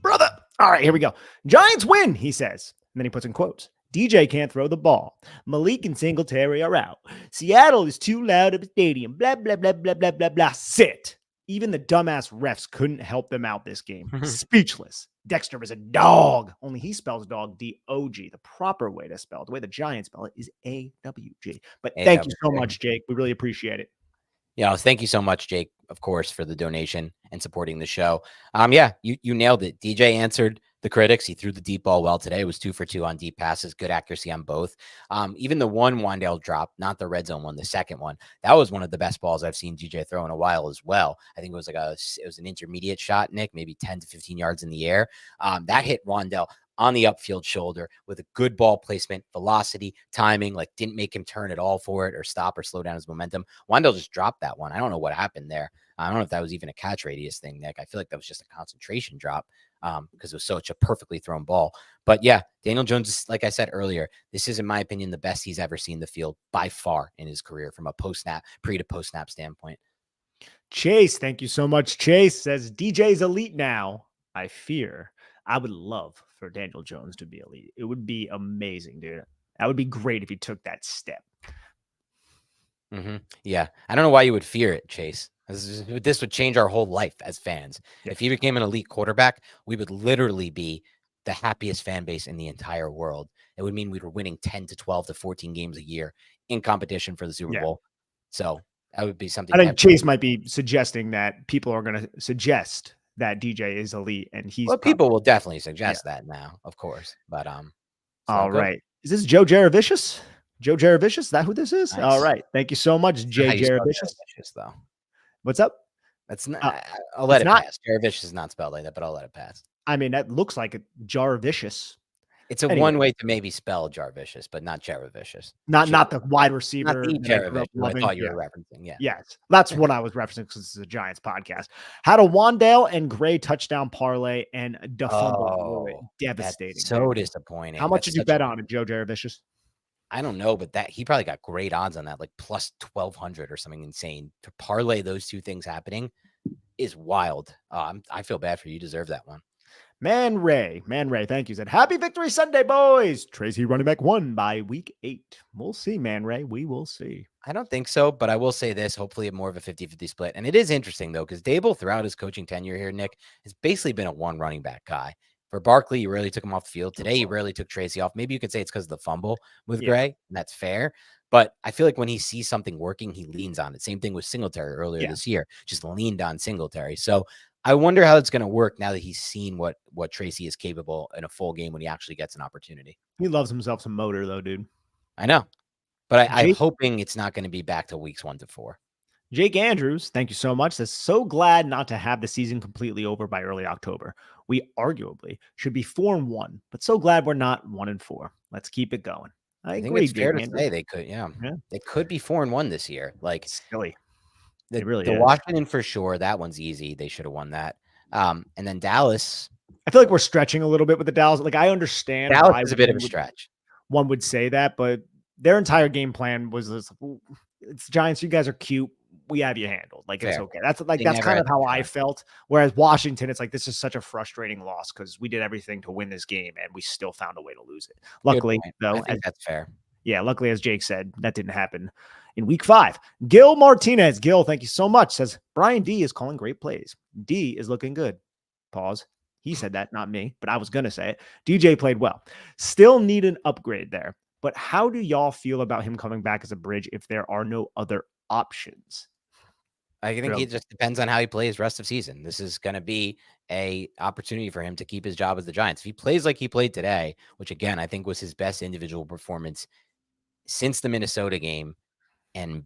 B: brother. All right, here we go. Giants win, he says. And then he puts in quotes. DJ can't throw the ball. Malik and Singletary are out. Seattle is too loud at the stadium. Blah, blah, blah, blah, blah, blah, blah. Sit. Even the dumbass refs couldn't help them out this game. Speechless. Dexter is a dog. Only he spells dog D-O-G. The proper way to spell it, the way the Giants spell it, is A-W-G. But thank you so much, Jake. We really appreciate it.
A: Yeah, thank you so much, Jake, of course, for the donation and supporting the show. Yeah, you nailed it. DJ answered the critics. He threw the deep ball well today. It was 2 for 2 on deep passes, good accuracy on both. Even the one Wan'Dale drop, not the red zone one, the second one, that was one of the best balls I've seen DJ throw in a while as well. I think it was an intermediate shot, Nick, maybe 10 to 15 yards in the air. That hit Wan'Dale on the upfield shoulder with a good ball placement, velocity, timing, like didn't make him turn at all for it or stop or slow down his momentum. Wan'Dale just dropped that one. I don't know what happened there. I don't know if that was even a catch radius thing, Nick. I feel like that was just a concentration drop because it was such a perfectly thrown ball. But yeah, Daniel Jones is, like I said earlier, this is, in my opinion, the best he's ever seen the field by far in his career from a pre to post snap standpoint.
B: Chase, thank you so much. Chase says DJ's elite now. I fear. I would love for Daniel Jones to be elite. It would be amazing, dude. That would be great if he took that step.
A: Yeah. I don't know why you would fear it, Chase. This would change our whole life as fans. Yeah. If he became an elite quarterback, we would literally be the happiest fan base in the entire world. It would mean we were winning 10 to 12 to 14 games a year in competition for the Super Bowl. So that would be something.
B: I think Chase might be suggesting that people are going to suggest that DJ is elite, and he's
A: people will definitely suggest that now, of course. But
B: all right. Is this Joe Jaravicious? Joe Jaravicious? Is that who this is? Nice. All right. Thank you so much, Jay Jaravicious.
A: Though.
B: What's up?
A: That's not. I'll let it pass. Jaravicious is not spelled like that, but I'll let it pass.
B: I mean, that looks like a Jaravicious.
A: It's one way to maybe spell Jarvicious, but not Jaravicious.
B: Not the wide receiver.
A: Not the Jaravicious. I thought you were referencing. Yeah.
B: Yes. That's what I was referencing because this is a Giants podcast. Had a Wan'Dale and Gray touchdown parlay and fumble. Devastating.
A: So disappointing.
B: How much did you bet on it, Joe Jaravicious?
A: I don't know, but he probably got great odds on that, like plus 1,200 or something insane. To parlay those two things happening is wild. I feel bad for you. You deserve that one.
B: Man Ray, thank you. Said, happy victory Sunday, boys. Tracy running back 1 by week 8. We'll see, Man Ray. We will see.
A: I don't think so, but I will say this, hopefully more of a 50-50 split. And it is interesting, though, because Daboll, throughout his coaching tenure here, Nick, has basically been a one running back guy. For Barkley, you rarely took him off the field. Today, you rarely took Tracy off. Maybe you could say it's because of the fumble with Gray, and that's fair. But I feel like when he sees something working, he leans on it. Same thing with Singletary earlier this year, just leaned on Singletary. So I wonder how it's going to work now that he's seen what Tracy is capable in a full game when he actually gets an opportunity.
B: He loves himself some motor, though, dude.
A: I know. But I'm hoping it's not going to be back to weeks 1 to 4.
B: Jake Andrews, thank you so much. Says, so glad not to have the season completely over by early October. We arguably should be 4-1, but so glad we're not 1-4. Let's keep it going. I
A: think
B: agree,
A: it's fair to say they could. Yeah, they could be 4-1 this year. Like
B: silly.
A: The Washington for sure. That one's easy. They should have won that. And then Dallas.
B: I feel like we're stretching a little bit with the Dallas. Like I understand
A: Dallas is a bit of a stretch.
B: One would say that, but their entire game plan was this: it's Giants. You guys are cute. We have you handled. Like it's okay. That's kind of how I felt. Whereas Washington, it's like this is such a frustrating loss because we did everything to win this game and we still found a way to lose it. Luckily, though,
A: I think that's fair.
B: Yeah, luckily, as Jake said, that didn't happen in week 5. Gil Martinez. Gil, thank you so much. Says Brian D is calling great plays. D is looking good. Pause. He said that, not me, but I was going to say it. DJ played well. Still need an upgrade there. But how do y'all feel about him coming back as a bridge if there are no other options?
A: I think it just depends on how he plays rest of season. This is going to be a opportunity for him to keep his job as the Giants. If he plays like he played today, which again, I think was his best individual performance since the Minnesota game and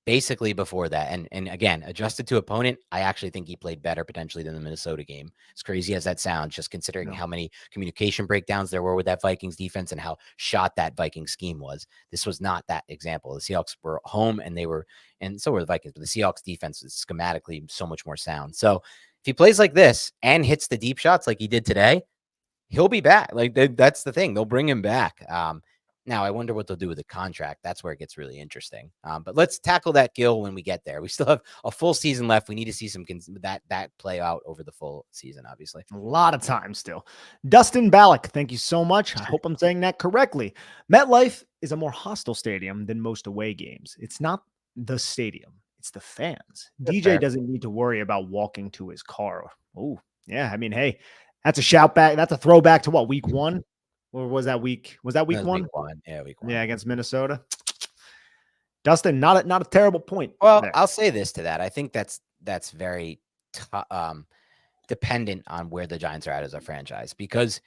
A: basically before that. And again, adjusted to opponent, I actually think he played better potentially than the Minnesota game. As crazy as that sounds, just considering how many communication breakdowns there were with that Vikings defense and how shot that Viking scheme was. This was not that example. The Seahawks were home and so were the Vikings, but the Seahawks defense is schematically so much more sound. So If he plays like this and hits the deep shots like he did today, he'll be back. Like that's the thing. They'll bring him back. Now I wonder what they'll do with the contract. That's where it gets really interesting. But let's tackle that, Gil, when we get there. We still have a full season left. We need to see some that play out over the full season, obviously.
B: A lot of time still. Dustin Ballack, thank you so much. I hope I'm saying that correctly. MetLife is a more hostile stadium than most away games. It's not the stadium, it's the fans.
A: That's
B: DJ
A: fair.
B: doesn't need to worry about walking to his car. Oh, yeah. I mean, hey, that's a shout back. That's a throwback to what, week 1? Or was that week? Was that week 1?
A: Week 1. Yeah, week 1.
B: Yeah, against Minnesota. Dustin, not a terrible point.
A: Well,
B: there.
A: I'll say this to that. I think that's very dependent on where the Giants are at as a franchise, because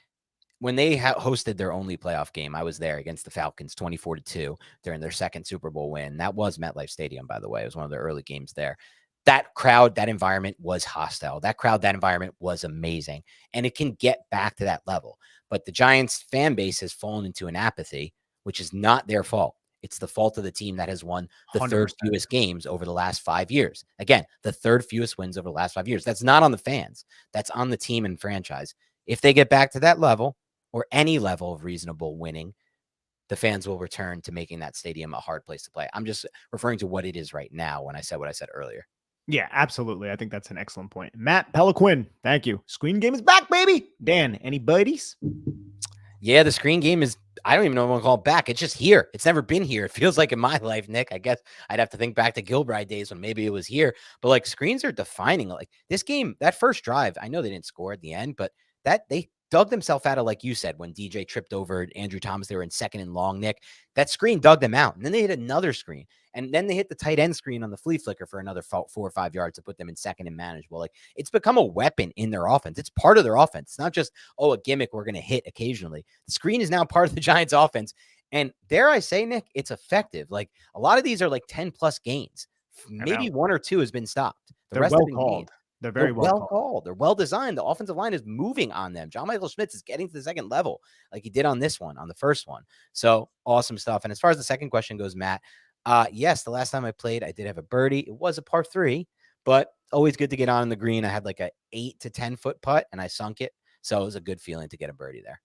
A: when they hosted their only playoff game, I was there against the Falcons 24-2 during their second Super Bowl win. That was MetLife Stadium, by the way. It was one of the early games there. That crowd, that environment was hostile. That crowd, that environment was amazing. And it can get back to that level. But the Giants fan base has fallen into an apathy, which is not their fault. It's the fault of the team that has won the
B: 100%.
A: third fewest games over the last 5 years. Again, the third fewest wins over the last 5 years. That's not on the fans. That's on the team and franchise. If they get back to that level, or any level of reasonable winning, the fans will return to making that stadium a hard place to play. I'm just referring to what it is right now when I said what I said earlier.
B: Yeah, absolutely. I think that's an excellent point. Matt Peliquin, thank you. Screen game is back, baby. Dan, any buddies?
A: Yeah, the screen game is, I don't even know if I want to call it back. It's just here. It's never been here. It feels like in my life, Nick. I guess I'd have to think back to Gilbride days when maybe it was here. But like, screens are defining. Like this game, that first drive, I know they didn't score at the end, but that they dug themselves out of, like you said, when DJ tripped over Andrew Thomas, they were in second and long, Nick. That screen dug them out. And then they hit another screen. And then they hit the tight end screen on the flea flicker for another 4 or 5 yards to put them in second and manageable. Like, it's become a weapon in their offense. It's part of their offense. It's not just, a gimmick we're going to hit occasionally. The screen is now part of the Giants offense. And dare I say, Nick, it's effective. Like, a lot of these are like 10+ gains. Maybe 1 or 2 has been stopped. The rest
B: well
A: have been
B: called.
A: gained.
B: They're very well
A: called. They're well designed. The offensive line is moving on them. John Michael Schmitz is getting to the second level like he did on this one, on the first one. So awesome stuff. And as far as the second question goes, Matt, yes, the last time I played, I did have a birdie. It was a par 3, but always good to get on the green. I had like a 8 to 10 foot putt and I sunk it. So it was a good feeling to get a birdie there.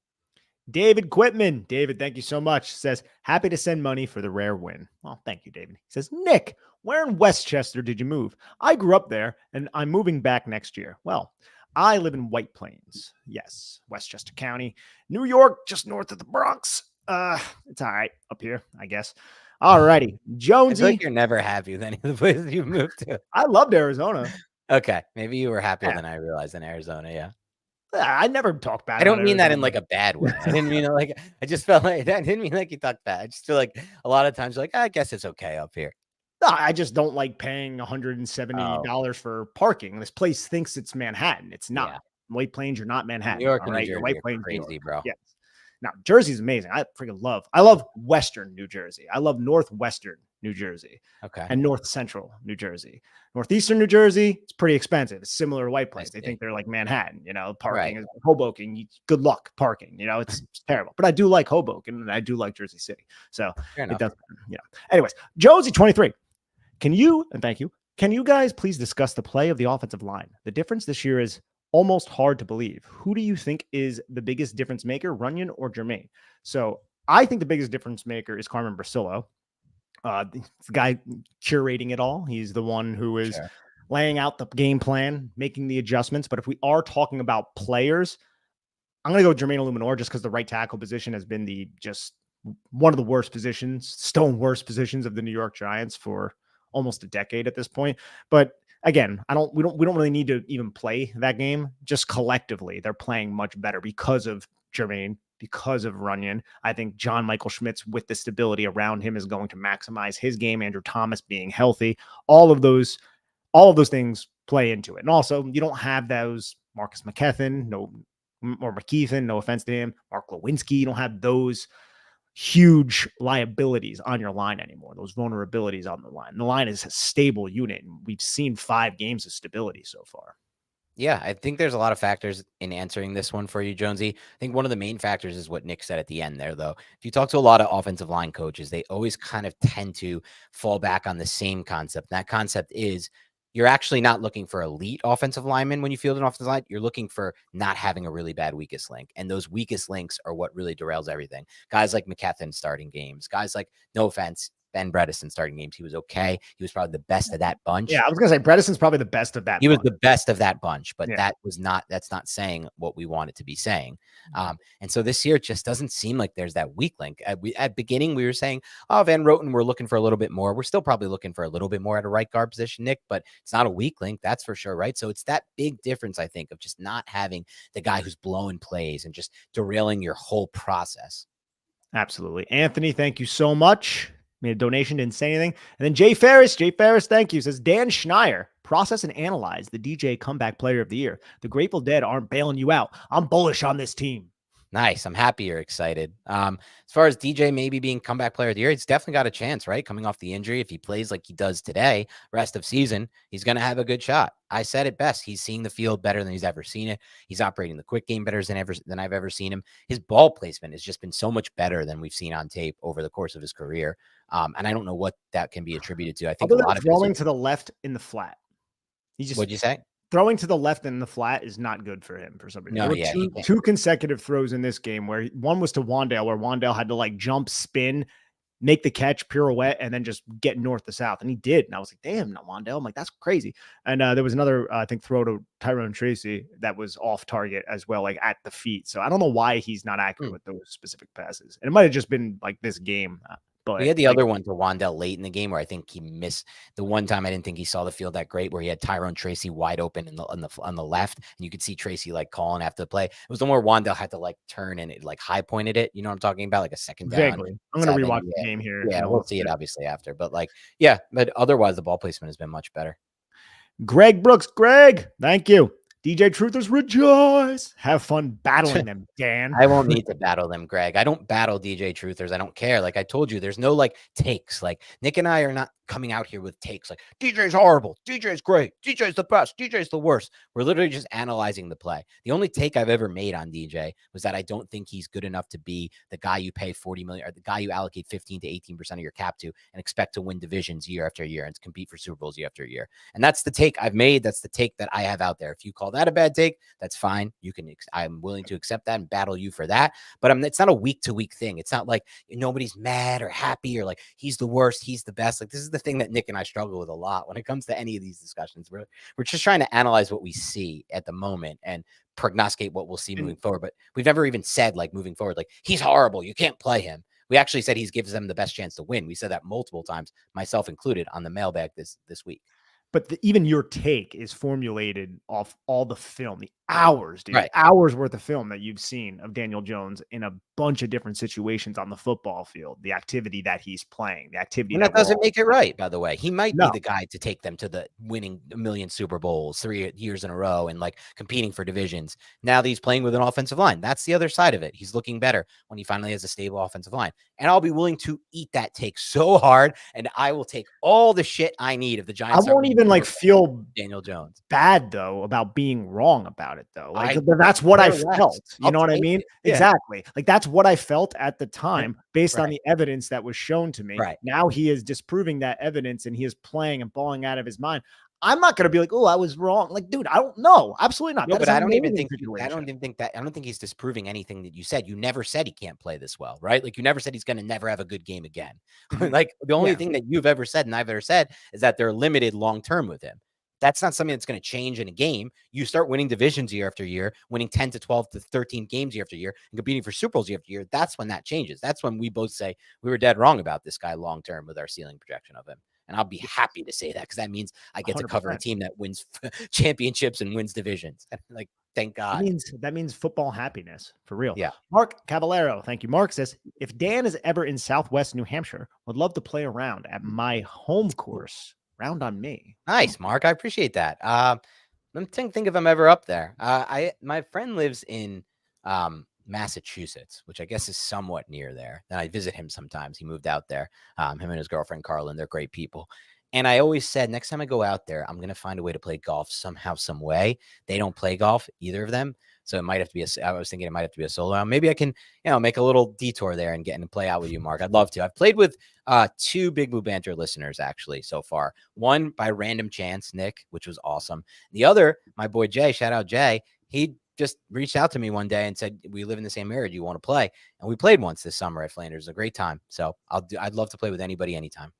B: David Quitman. David, thank you so much. Says, happy to send money for the rare win. Well, thank you, David. He says, Nick, where in Westchester did you move? I grew up there and I'm moving back next year. Well, I live in White Plains. Yes, Westchester County, New York, just north of the Bronx. It's all right up here, I guess. All righty. Jonesy.
A: I feel like you're never happy with any of the places you moved to.
B: I loved Arizona.
A: Okay. Maybe you were happier than I realized in Arizona. Yeah.
B: I never talk bad.
A: I don't mean that in like a bad way. I didn't mean it like, I just felt like, I didn't mean like you talked bad. I just feel like a lot of times you're like, I guess it's okay up here.
B: No, I just don't like paying $170 for parking. This place thinks it's Manhattan. It's not. Yeah. White Plains, you're not Manhattan.
A: New York
B: all
A: and
B: right?
A: New Jersey,
B: White Plains,
A: crazy, bro.
B: Yes. Now, Jersey's amazing. I love Western New Jersey. I love Northwestern New Jersey.
A: Okay.
B: And North Central New Jersey. Northeastern New Jersey, it's pretty expensive. It's similar to White Plains. They think they're like Manhattan, parking is Hoboken. Good luck parking. It's terrible. But I do like Hoboken and I do like Jersey City. So it does, Anyways, Josie 23. Can you guys please discuss the play of the offensive line? The difference this year is almost hard to believe. Who do you think is the biggest difference maker, Runyon or Jermaine? So I think the biggest difference maker is Carmen Brasillo. The guy curating it all. He's the one who is laying out the game plan, making the adjustments. But if we are talking about players, I'm going to go with Jermaine Illuminor just because the right tackle position has been one of the worst positions, stone worst positions of the New York Giants for almost a decade at this point. But again, we don't really need to even play that game. Just collectively, they're playing much better because of Jermaine, because of Runyon. I think John Michael Schmitz, with the stability around him, is going to maximize his game. Andrew Thomas being healthy, all of those things play into it. And also, you don't have those Marcus McKethan, or McKeithen, no offense to him, Mark Lewinsky. You don't have those huge liabilities on your line anymore, those vulnerabilities on the line. The line is a stable unit, and we've seen 5 games of stability so far.
A: Yeah, I think there's a lot of factors in answering this one for you, Jonesy. I think one of the main factors is what Nick said at the end there, though. If you talk to a lot of offensive line coaches, they always kind of tend to fall back on the same concept. That concept is you're actually not looking for elite offensive linemen when you field an offensive line. You're looking for not having a really bad weakest link. And those weakest links are what really derails everything. Guys like McKethan starting games, guys like, no offense, Ben Bredesen starting games. He was okay. He was probably the best of that bunch.
B: Yeah, I was going to say Bredesen's probably the best of that
A: He was
B: bunch.
A: the best of that bunch, but
B: Yeah.
A: that's not saying what we want it to be saying. And so this year it just doesn't seem like there's that weak link. At beginning, we were saying, oh, Van Roten, we're looking for a little bit more. We're still probably looking for a little bit more at a right guard position, Nick, but it's not a weak link. That's for sure, right? So it's that big difference, I think, of just not having the guy who's blowing plays and just derailing your whole process.
B: Absolutely. Anthony, thank you so much. Made a donation, didn't say anything. And then Jay Ferris, thank you, says, Dan Schneier, process and analyze the DJ comeback player of the year. The Grateful Dead aren't bailing you out. I'm bullish on this team.
A: Nice. I'm happy you're excited. As far as DJ maybe being comeback player of the year, he's definitely got a chance, right? Coming off the injury, if he plays like he does today, rest of season, he's going to have a good shot. I said it best. He's seeing the field better than he's ever seen it. He's operating the quick game better than I've ever seen him. His ball placement has just been so much better than we've seen on tape over the course of his career. And I don't know what that can be attributed to. I think a lot of
B: throwing to the left in the flat.
A: What'd you say?
B: Throwing to the left in the flat is not good for him for some reason.
A: No,
B: there were two consecutive throws in this game where one was to Wan'Dale, where Wan'Dale had to like jump, spin, make the catch, pirouette, and then just get north to south. And he did. And I was like, damn, not Wan'Dale. I'm like, that's crazy. And there was another, I think, throw to Tyrone Tracy that was off target as well, like at the feet. So I don't know why he's not accurate with those specific passes. And it might have just been like this game. But
A: we had the other one to Wan'Dale late in the game where I think he missed the one time. I didn't think he saw the field that great, where he had Tyrone Tracy wide open on the left, and you could see Tracy like calling after the play. It was the one where Wan'Dale had to like turn and it like high pointed it. You know what I'm talking about? Like a second down.
B: Vaguely. I'm going to rewatch the game here.
A: Yeah, we'll see it obviously after, but like, yeah, but otherwise the ball placement has been much better.
B: Greg Brooks, thank you. DJ Truthers, rejoice. Have fun battling them, Dan.
A: I won't need to battle them, Greg. I don't battle DJ Truthers. I don't care. Like I told you, there's no like takes. Like Nick and I are not coming out here with takes like DJ's horrible, DJ's great, DJ's the best, DJ's the worst. We're literally just analyzing the play. The only take I've ever made on DJ was that I don't think he's good enough to be the guy you pay 40 million or the guy you allocate 15 to 18% of your cap to and expect to win divisions year after year and compete for Super Bowls year after year. And that's the take I've made. That's the take that I have out there. If you call that a bad take, that's fine. I'm willing to accept that and battle you for that. But it's not a week to week thing. It's not like nobody's mad or happy or like he's the worst, he's the best. Like this is the thing that Nick and I struggle with a lot when it comes to any of these discussions. We're just trying to analyze what we see at the moment and prognosticate what we'll see moving forward. But we've never even said like moving forward, like he's horrible, you can't play him. We actually said he gives them the best chance to win. We said that multiple times, myself included, on the mailbag this week.
B: But even your take is formulated off all the film, the hours, dude,
A: right.
B: Hours worth of film that you've seen of Daniel Jones in a bunch of different situations on the football field, the activity that he's playing, the activity.
A: And that doesn't make it right, by the way. He might be the guy to take them to the winning a million Super Bowls 3 years in a row and like competing for divisions. Now that he's playing with an offensive line, that's the other side of it. He's looking better when he finally has a stable offensive line. And I'll be willing to eat that take so hard, and I will take all the shit I need if the Giants.
B: I won't even like feel
A: Daniel Jones
B: bad though about being wrong about it though. Like that's what I felt. You know what I mean? Yeah. Exactly. Like that's what I felt at the time based on the evidence that was shown to me.
A: Right.
B: Now he is disproving that evidence and he is playing and balling out of his mind. I'm not going to be like, oh, I was wrong. Like, dude, I don't know. Absolutely not.
A: No, but I don't even think he's disproving anything that you said. You never said he can't play this well, right? Like you never said he's going to never have a good game again. Like the only thing that you've ever said and I've ever said is that they're limited long-term with him. That's not something that's going to change in a game. You start winning divisions year after year, winning 10 to 12 to 13 games year after year, and competing for Super Bowls year after year. That's when that changes. That's when we both say we were dead wrong about this guy long-term with our ceiling projection of him. And I'll be happy to say that because that means I get 100%. To cover a team that wins championships and wins divisions. Like, thank God.
B: That means football happiness for real.
A: Yeah.
B: Mark Caballero, thank you. Mark says, if Dan is ever in Southwest New Hampshire, would love to play around at my home course. Round on me.
A: Nice, Mark. I appreciate that. Let me think if I'm ever up there. My friend lives in Massachusetts, which I guess is somewhat near there. And I visit him sometimes. He moved out there. Him and his girlfriend Carlin, they're great people. And I always said, next time I go out there, I'm going to find a way to play golf somehow, some way. They don't play golf, either of them. So it might have to be I was thinking it might have to be a solo. Maybe I can, make a little detour there and get and play out with you, Mark. I'd love to. I've played with 2 Big Blue Banter listeners actually so far. One by random chance, Nick, which was awesome. The other, my boy Jay, shout out Jay. He just reached out to me one day and said, we live in the same area. Do you want to play? And we played once this summer at Flanders. It was a great time. So I'd love to play with anybody anytime.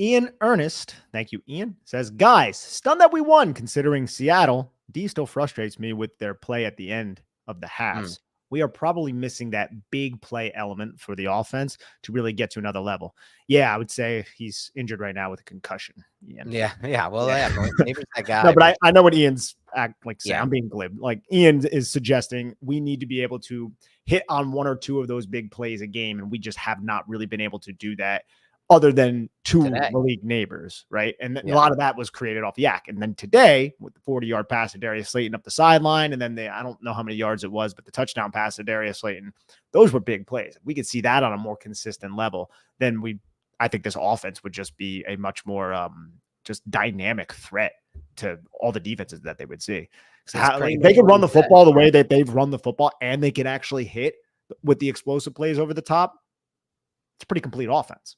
B: Ian Ernest, thank you, Ian, says, guys, stunned that we won considering Seattle. D still frustrates me with their play at the end of the halves. We are probably missing that big play element for the offense to really get to another level. Yeah, I would say he's injured right now with a concussion. Ian.
A: Yeah. Well, maybe that guy.
B: No, but I know what Ian's saying.
A: Yeah.
B: I'm being glib. Like Ian is suggesting we need to be able to hit on 1 or 2 of those big plays a game, and we just have not really been able to do that other than 2 Malik neighbors, right? And a lot of that was created off Yak. And then today, with the 40-yard pass to Darius Slayton up the sideline, and then I don't know how many yards it was, but the touchdown pass to Darius Slayton, those were big plays. We could see that on a more consistent level, then I think this offense would just be a much more just dynamic threat to all the defenses that they would see. They can run the football the way that they've run the football, and they can actually hit with the explosive plays over the top. It's a pretty complete offense.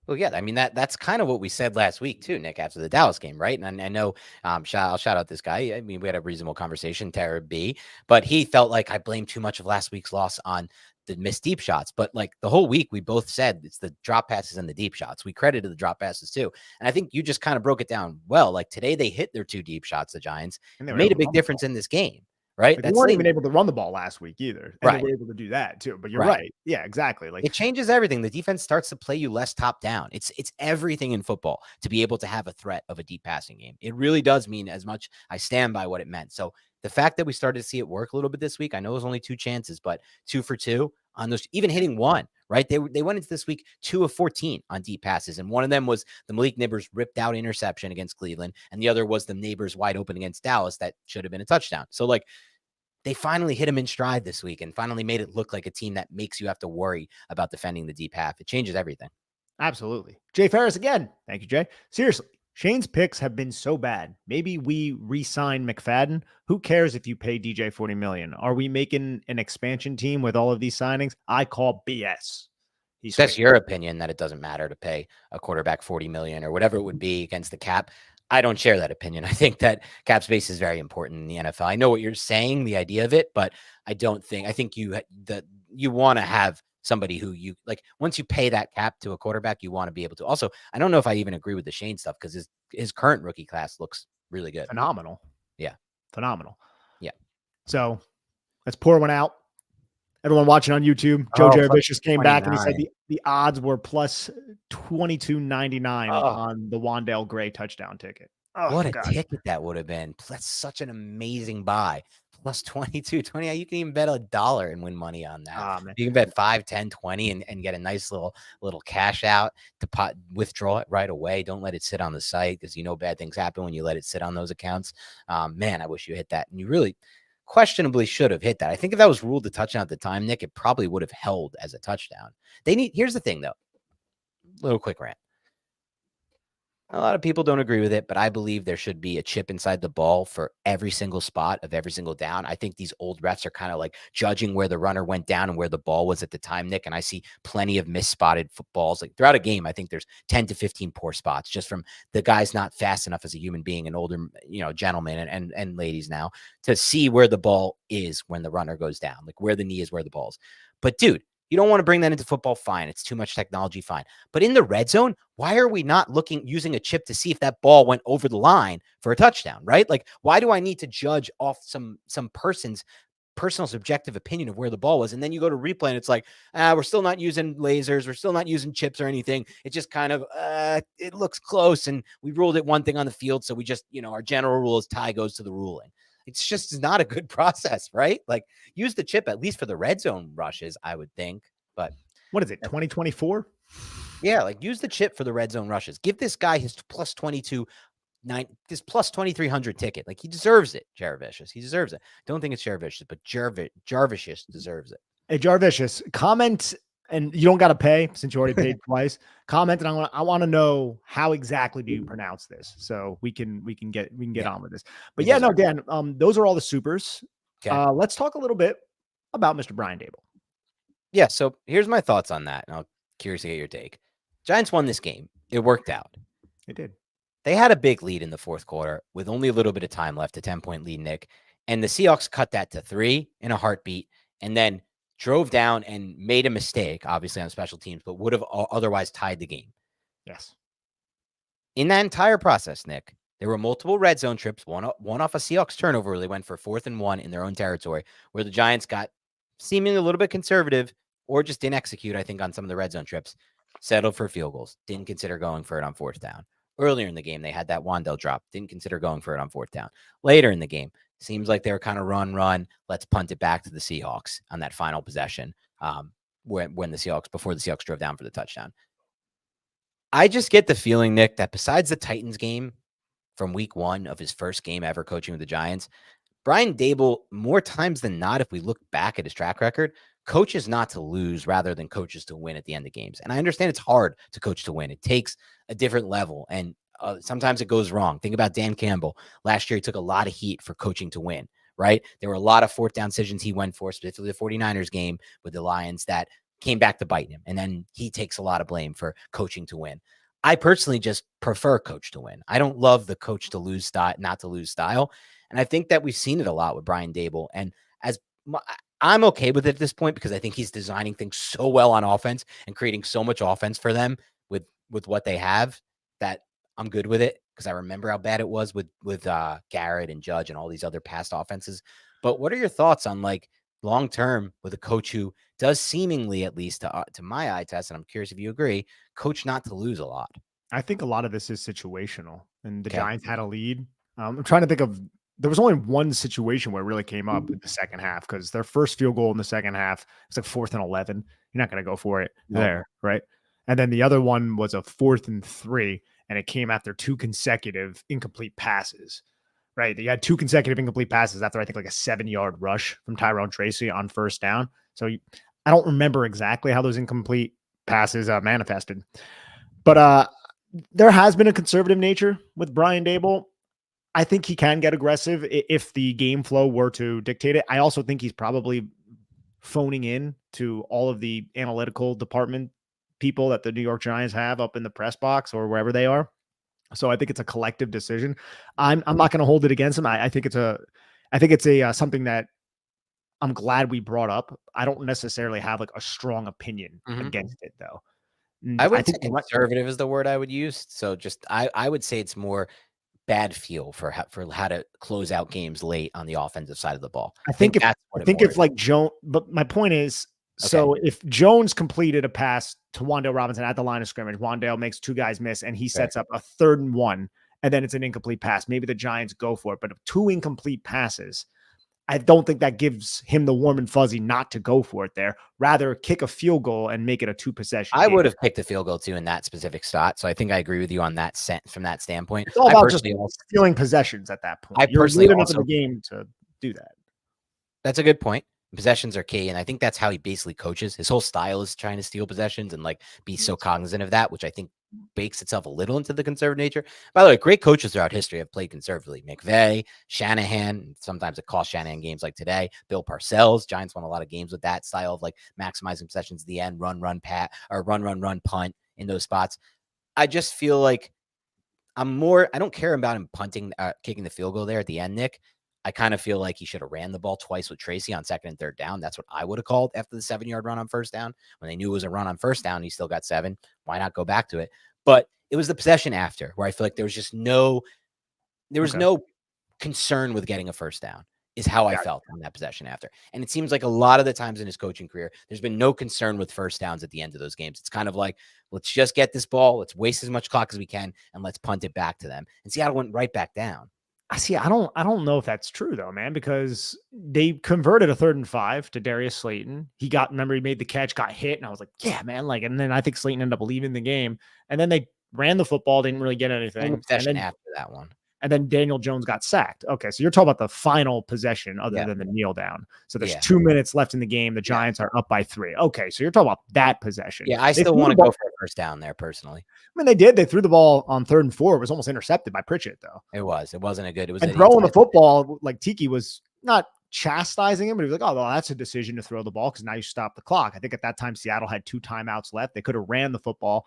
A: Well, yeah, I mean, that's kind of what we said last week too, Nick, after the Dallas game, right? And I know I'll shout out this guy. I mean, we had a reasonable conversation, Tara B, but he felt like I blamed too much of last week's loss on the missed deep shots. But like the whole week, we both said it's the drop passes and the deep shots. We credited the drop passes too. And I think you just kind of broke it down well. Like today, they hit their 2 deep shots, the Giants, and they made a big difference in this game. Right.
B: They weren't even able to run the ball last week either. And they were able to do that too. But you're right. Yeah, exactly. Like
A: it changes everything. The defense starts to play you less top down. It's everything in football to be able to have a threat of a deep passing game. It really does mean as much. I stand by what it meant. So the fact that we started to see it work a little bit this week, I know it was only 2 chances, but 2 for 2 on those, even hitting 1, right? They went into this week 2 of 14 on deep passes. And one of them was the Malik Neighbors ripped out interception against Cleveland. And the other was the Neighbors wide open against Dallas. That should have been a touchdown. So like, they finally hit him in stride this week and finally made it look like a team that makes you have to worry about defending the deep half. It changes everything.
B: Absolutely. Jay Ferris again. Thank you, Jay. Seriously, Shane's picks have been so bad. Maybe we re-sign McFadden. Who cares if you pay DJ $40 million? Are we making an expansion team with all of these signings? I call BS.
A: That's your opinion that it doesn't matter to pay a quarterback $40 million or whatever it would be against the cap. I don't share that opinion. I think that cap space is very important in the NFL. I know what you're saying, the idea of it, but I think you want to have somebody who you like. Once you pay that cap to a quarterback, you want to be able to. Also, I don't know if I even agree with the Shane stuff because his current rookie class looks really good.
B: Phenomenal.
A: Yeah.
B: Phenomenal.
A: Yeah.
B: So let's pour one out. Everyone watching on YouTube, Joe Jaravicious came back and he said the odds were plus 22.99 on the Wandale Gray touchdown ticket.
A: Oh, what a ticket that would have been. That's such an amazing buy. Plus 22.20. You can even bet $1 and win money on that. You can bet 5, 10, 20 and get a nice little cash out to withdraw it right away. Don't let it sit on the site because bad things happen when you let it sit on those accounts. Man, I wish you hit that. And you really questionably should have hit that. I think if that was ruled a touchdown at the time, Nick, it probably would have held as a touchdown. Here's the thing though, little quick rant. A lot of people don't agree with it, but I believe there should be a chip inside the ball for every single spot of every single down. I think these old refs are kind of like judging where the runner went down and where the ball was at the time, Nick. And I see plenty of misspotted footballs. Like throughout a game, I think there's 10 to 15 poor spots just from the guy's not fast enough as a human being, an older, gentleman and ladies now to see where the ball is when the runner goes down, like where the knee is, where the ball is. But dude, you don't want to bring that into football, fine. It's too much technology, fine. But in the red zone, why are we not using a chip to see if that ball went over the line for a touchdown, right? Like, why do I need to judge off some person's personal subjective opinion of where the ball was? And then you go to replay and it's like, we're still not using lasers. We're still not using chips or anything. It just kind of, it looks close. And we ruled it one thing on the field. So we just, our general rule is tie goes to the ruling. It's just not a good process, right? Like use the chip at least for the red zone rushes, I would think. But
B: what is it, 2024?
A: Yeah, like use the chip for the red zone rushes. Give this guy his plus this plus 2,300 ticket. Like he deserves it, Jaravicious. He deserves it. Don't think it's Jaravicious, but Jarvicious deserves it.
B: Hey, Jarvicious, comment, and you don't got to pay since you already paid twice. Comment, and I want to know how exactly do you pronounce this, so we can get on with this. But yeah, no, Dan, those are all the supers.
A: Okay.
B: Let's talk a little bit about Mr. Brian Daboll.
A: Yeah. So here's my thoughts on that. And I'm curious to get your take. Giants won this game. It worked out.
B: It did.
A: They had a big lead in the fourth quarter with only a little bit of time left, a 10-point lead, Nick. And the Seahawks cut that to 3 in a heartbeat and then drove down and made a mistake, obviously on special teams, but would have otherwise tied the game.
B: Yes.
A: In that entire process, Nick, there were multiple red zone trips, one off a Seahawks turnover where they went for 4th and 1 in their own territory, where the Giants got seemingly a little bit conservative or just didn't execute, I think, on some of the red zone trips, settled for field goals, didn't consider going for it on 4th down. Earlier in the game, they had that Wandell drop, didn't consider going for it on 4th down. Later in the game, seems like they were kind of run, let's punt it back to the Seahawks on that final possession before the Seahawks drove down for the touchdown. I just get the feeling, Nick, that besides the Titans game from week 1 of his first game ever coaching with the Giants, Brian Daboll, more times than not, if we look back at his track record, coaches not to lose rather than coaches to win at the end of games. And I understand it's hard to coach to win. It takes a different level, and sometimes it goes wrong. Think about Dan Campbell. Last year, he took a lot of heat for coaching to win, right? There were a lot of 4th down decisions he went for, specifically the 49ers game with the Lions, that came back to bite him. And then he takes a lot of blame for coaching to win. I personally just prefer coach to win. I don't love the coach to lose style, not to lose style. And I think that we've seen it a lot with Brian Daboll. And I'm okay with it at this point because I think he's designing things so well on offense and creating so much offense for them with what they have that I'm good with it, because I remember how bad it was with Garrett and Judge and all these other past offenses. But what are your thoughts on, like, long term with a coach who does seemingly, at least to my eye test, and I'm curious if you agree, coach not to lose a lot?
B: I think a lot of this is situational, and the
A: Okay.
B: Giants had a lead. I'm trying to think of, there was only one situation where it really came up in the second half, because their first field goal in the second half was like 4th and 11. You're not going to go for it there, right? And then the other one was a 4th and 3, and it came after 2 consecutive incomplete passes, right? You had 2 consecutive incomplete passes after, I think, like a 7-yard rush from Tyrone Tracy on 1st down. So I don't remember exactly how those incomplete passes manifested, but there has been a conservative nature with Brian Daboll. I think he can get aggressive if the game flow were to dictate it. I also think he's probably phoning in to all of the analytical department people that the New York Giants have up in the press box or wherever they are. So I think it's a collective decision. I'm not going to hold it against him. I think it's a something that I'm glad we brought up. I don't necessarily have like a strong opinion against it, though.
A: I would think conservative is the word I would use. So just I would say it's more bad feel for how to close out games late on the offensive side of the ball.
B: I think if like Jones, but my point is, so if Jones completed a pass to Wandale Robinson at the line of scrimmage, Wandale makes 2 guys miss, and he sets up a 3rd and 1, and then it's an incomplete pass. Maybe the Giants go for it, but 2 incomplete passes, I don't think that gives him the warm and fuzzy not to go for it there. Rather, kick a field goal and make it a 2-possession.
A: I would have picked a field goal too in that specific spot. So I think I agree with you on that from that standpoint.
B: It's all about just stealing possessions at that point.
A: You're personally
B: enough in the game to do that.
A: That's a good point. Possessions are key, and I think that's how he basically coaches. His whole style is trying to steal possessions and like be so cognizant of that, which I think bakes itself a little into the conservative nature. By the way, great coaches throughout history have played conservatively. McVay, Shanahan, sometimes it cost Shanahan games like today. Bill Parcells, Giants won a lot of games with that style of like maximizing possessions at the end, run, punt in those spots. I just feel like I don't care about him punting, kicking the field goal there at the end, Nick. I kind of feel like he should have ran the ball twice with Tracy on 2nd and 3rd down. That's what I would have called after the 7-yard run on 1st down. When they knew it was a run on 1st down, he still got 7. Why not go back to it? But it was the possession after where I feel like there was just no concern with getting a 1st down is how I felt on that possession after. And it seems like a lot of the times in his coaching career, there's been no concern with 1st downs at the end of those games. It's kind of like, let's just get this ball. Let's waste as much clock as we can, and let's punt it back to them. And Seattle went right back down.
B: I see. I don't know if that's true though, man, because they converted a 3rd and 5 to Darius Slayton. He made the catch, got hit, and I was like, yeah, man. Like, and then I think Slayton ended up leaving the game, and then they ran the football, didn't really get anything.
A: And then after that one.
B: And then Daniel Jones got sacked. Okay, so you're talking about the final possession other than the kneel down. So there's 2 minutes left in the game. The Giants are up by 3. Okay, so you're talking about that possession.
A: Yeah, I still want to go for a 1st down there personally.
B: I mean, they did. They threw the ball on 3rd and 4. It was almost intercepted by Pritchett, though.
A: It was. It wasn't a good. It was
B: throwing the football like Tiki was not chastising him, but he was like, oh, well, that's a decision to throw the ball because now you stop the clock. I think at that time, Seattle had 2 timeouts left. They could have ran the football,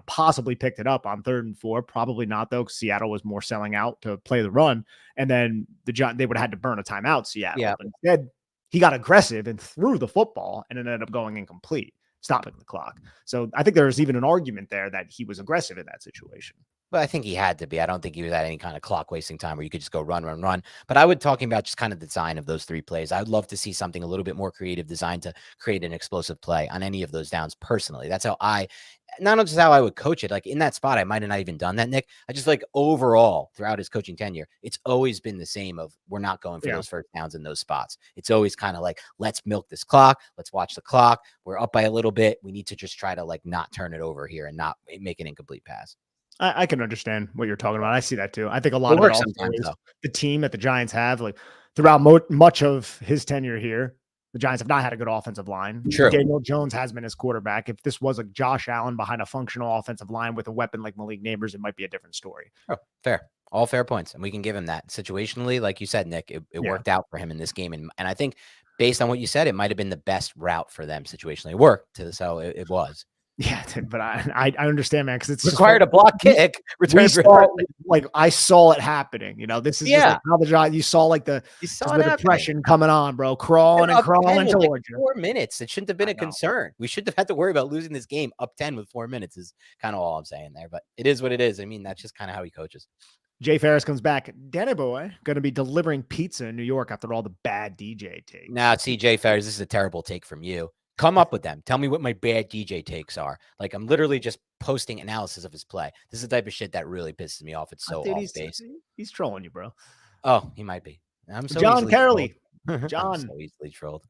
B: possibly picked it up on 3rd and 4. Probably not, though, because Seattle was more selling out to play the run. And then they would have had to burn a timeout, Seattle.
A: Yeah.
B: But instead, he got aggressive and threw the football and it ended up going incomplete, stopping the clock. So I think there's even an argument there that he was aggressive in that situation.
A: But I think he had to be. I don't think he was at any kind of clock wasting time where you could just go run. But I would talking about just kind of the design of those 3 plays. I would love to see something a little bit more creative designed to create an explosive play on any of those downs personally. That's how not just how I would coach it. Like in that spot, I might have not even done that, Nick. I just like overall throughout his coaching tenure, it's always been the same of we're not going for those first downs in those spots. It's always kind of like, let's milk this clock. Let's watch the clock. We're up by a little bit. We need to just try to like not turn it over here and not make an incomplete pass.
B: I can understand what you're talking about. I see that too. I think a lot of it also is the team that the Giants have, like throughout much of his tenure here, the Giants have not had a good offensive line.
A: True.
B: Daniel Jones has been his quarterback. If this was a Josh Allen behind a functional offensive line with a weapon like Malik Neighbors, it might be a different story.
A: Oh, fair. All fair points. And we can give him that. Situationally, like you said, Nick, it worked out for him in this game. And I think based on what you said, it might have been the best route for them situationally. It worked. So it was.
B: Yeah, but I understand, man, because it's
A: required a block kick.
B: I saw it happening. This is just like how the Giants. You saw the depression coming on, bro, crawling towards you.
A: 4 minutes. It shouldn't have been a concern. We shouldn't have had to worry about losing this game up 10 with 4 minutes. Is kind of all I'm saying there. But it is what it is. I mean, that's just kind of how he coaches.
B: Jay Ferris comes back. Danny boy going to be delivering pizza in New York after all the bad DJ takes.
A: Now, see, Jay Ferris, this is a terrible take from you. Come up with them. Tell me what my bad DJ takes are. Like, I'm literally just posting analysis of his play. This is the type of shit that really pisses me off. It's so off base.
B: He's trolling you, bro.
A: Oh, he might be. I'm so
B: John Carley. John.
A: I'm so easily trolled.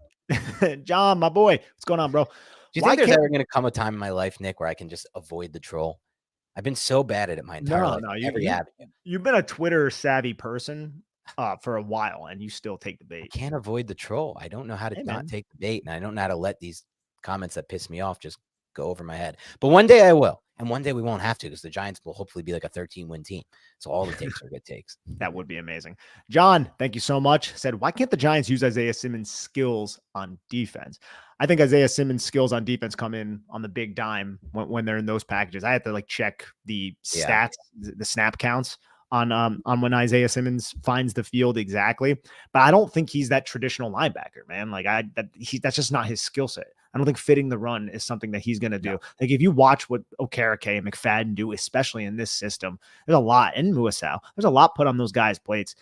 B: John, my boy. What's going on, bro?
A: Do you think there's ever going to come a time in my life, Nick, where I can just avoid the troll? I've been so bad at it my entire life.
B: You've been a Twitter savvy person for a while, and you still take the bait.
A: I can't avoid the troll. I don't know how to not take the bait, and I don't know how to let these comments that piss me off just go over my head. But one day I will, and one day we won't have to because the Giants will hopefully be like a 13-win team. So all the takes are good takes.
B: That would be amazing. John, thank you so much. Said, why can't the Giants use Isaiah Simmons' skills on defense? I think Isaiah Simmons' skills on defense come in on the big dime when they're in those packages. I have to check the stats, the snap counts on when Isaiah Simmons finds the field exactly. But I don't think he's that traditional linebacker, man. That's just not his skill set. I don't think fitting the run is something that he's going to do. No. Like if you watch what Okereke and McFadden do, especially in this system, there's a lot, and Muasau, there's a lot put on those guys' plates.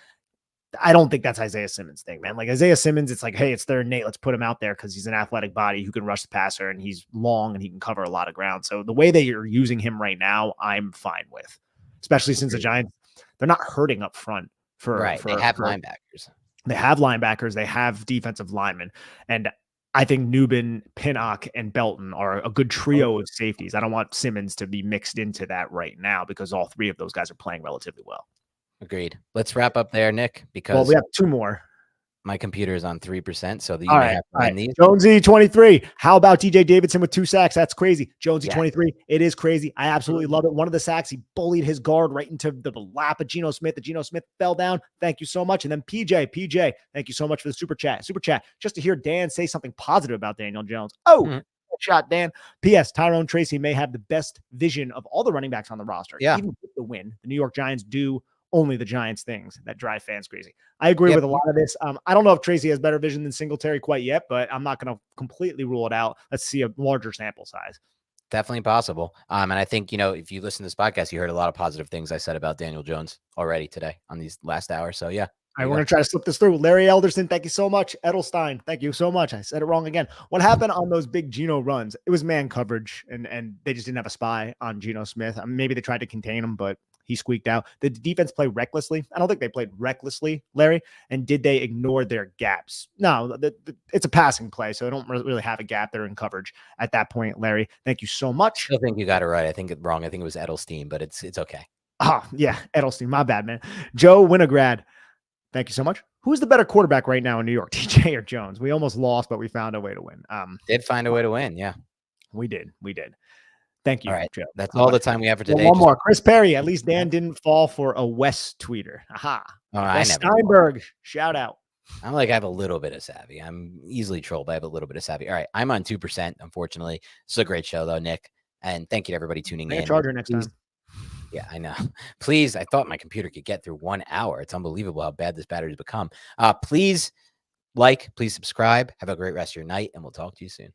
B: I don't think that's Isaiah Simmons' thing, man. Like Isaiah Simmons, it's like, hey, it's 3rd and 8. Let's put him out there because he's an athletic body who can rush the passer and he's long and he can cover a lot of ground. So the way that you're using him right now, I'm fine with, especially since the Giants, they're not hurting up front
A: they have linebackers.
B: They have linebackers. They have defensive linemen. And I think Nubin, Pinnock, and Belton are a good trio of safeties. I don't want Simmons to be mixed into that right now because all 3 of those guys are playing relatively well.
A: Agreed. Let's wrap up there, Nick, because
B: we have 2 more.
A: My computer is on 3%, so you
B: may
A: have to find these.
B: Jonesy 23. How about DJ Davidson with 2 sacks? That's crazy. Jonesy 23. It is crazy. I absolutely love it. One of the sacks, he bullied his guard right into the lap of Geno Smith. The Geno Smith fell down. Thank you so much. And then PJ, thank you so much for the super chat. Just to hear Dan say something positive about Daniel Jones. Shot, Dan. P.S. Tyrone Tracy may have the best vision of all the running backs on the roster.
A: Yeah.
B: Even with the win, the New York Giants do only the Giants things that drive fans crazy. I agree with a lot of this. I don't know if Tracy has better vision than Singletary quite yet, but I'm not going to completely rule it out. Let's see a larger sample size.
A: Definitely possible. And I think, if you listen to this podcast, you heard a lot of positive things I said about Daniel Jones already today on these last hours. So yeah.
B: All right, we're going to try to slip this through. Larry Elderson, thank you so much. Edelstein, thank you so much. I said it wrong again. What happened on those big Geno runs? It was man coverage, and they just didn't have a spy on Geno Smith. Maybe they tried to contain him, but he squeaked out. Did the defense play recklessly? I don't think they played recklessly, Larry. And did they ignore their gaps? No, it's a passing play, so they don't really have a gap. They're in coverage at that point, Larry. Thank you so much.
A: I think you got it right. I think it's wrong. I think it was Edelstein, but it's okay.
B: Oh, yeah, Edelstein. My bad, man. Joe Winograd, thank you so much. Who's the better quarterback right now in New York, TJ or Jones? We almost lost, but we found a way to win.
A: Did find a way to win, yeah.
B: We did. Thank you,
A: all right,
B: Joe.
A: That's all the time we have for today.
B: One more. Chris Perry. At least Dan didn't fall for a West tweeter. Aha.
A: Oh,
B: West Steinberg. Shout out.
A: I'm like, I have a little bit of savvy. I'm easily trolled, but I have a little bit of savvy. All right. I'm on 2%, unfortunately. This is a great show, though, Nick. And thank you to everybody tuning
B: Bring a
A: in.
B: charger next
A: Please,
B: time.
A: yeah, I know. Please, I thought my computer could get through 1 hour. It's unbelievable how bad this battery's become. Please like, please subscribe. Have a great rest of your night, and we'll talk to you soon.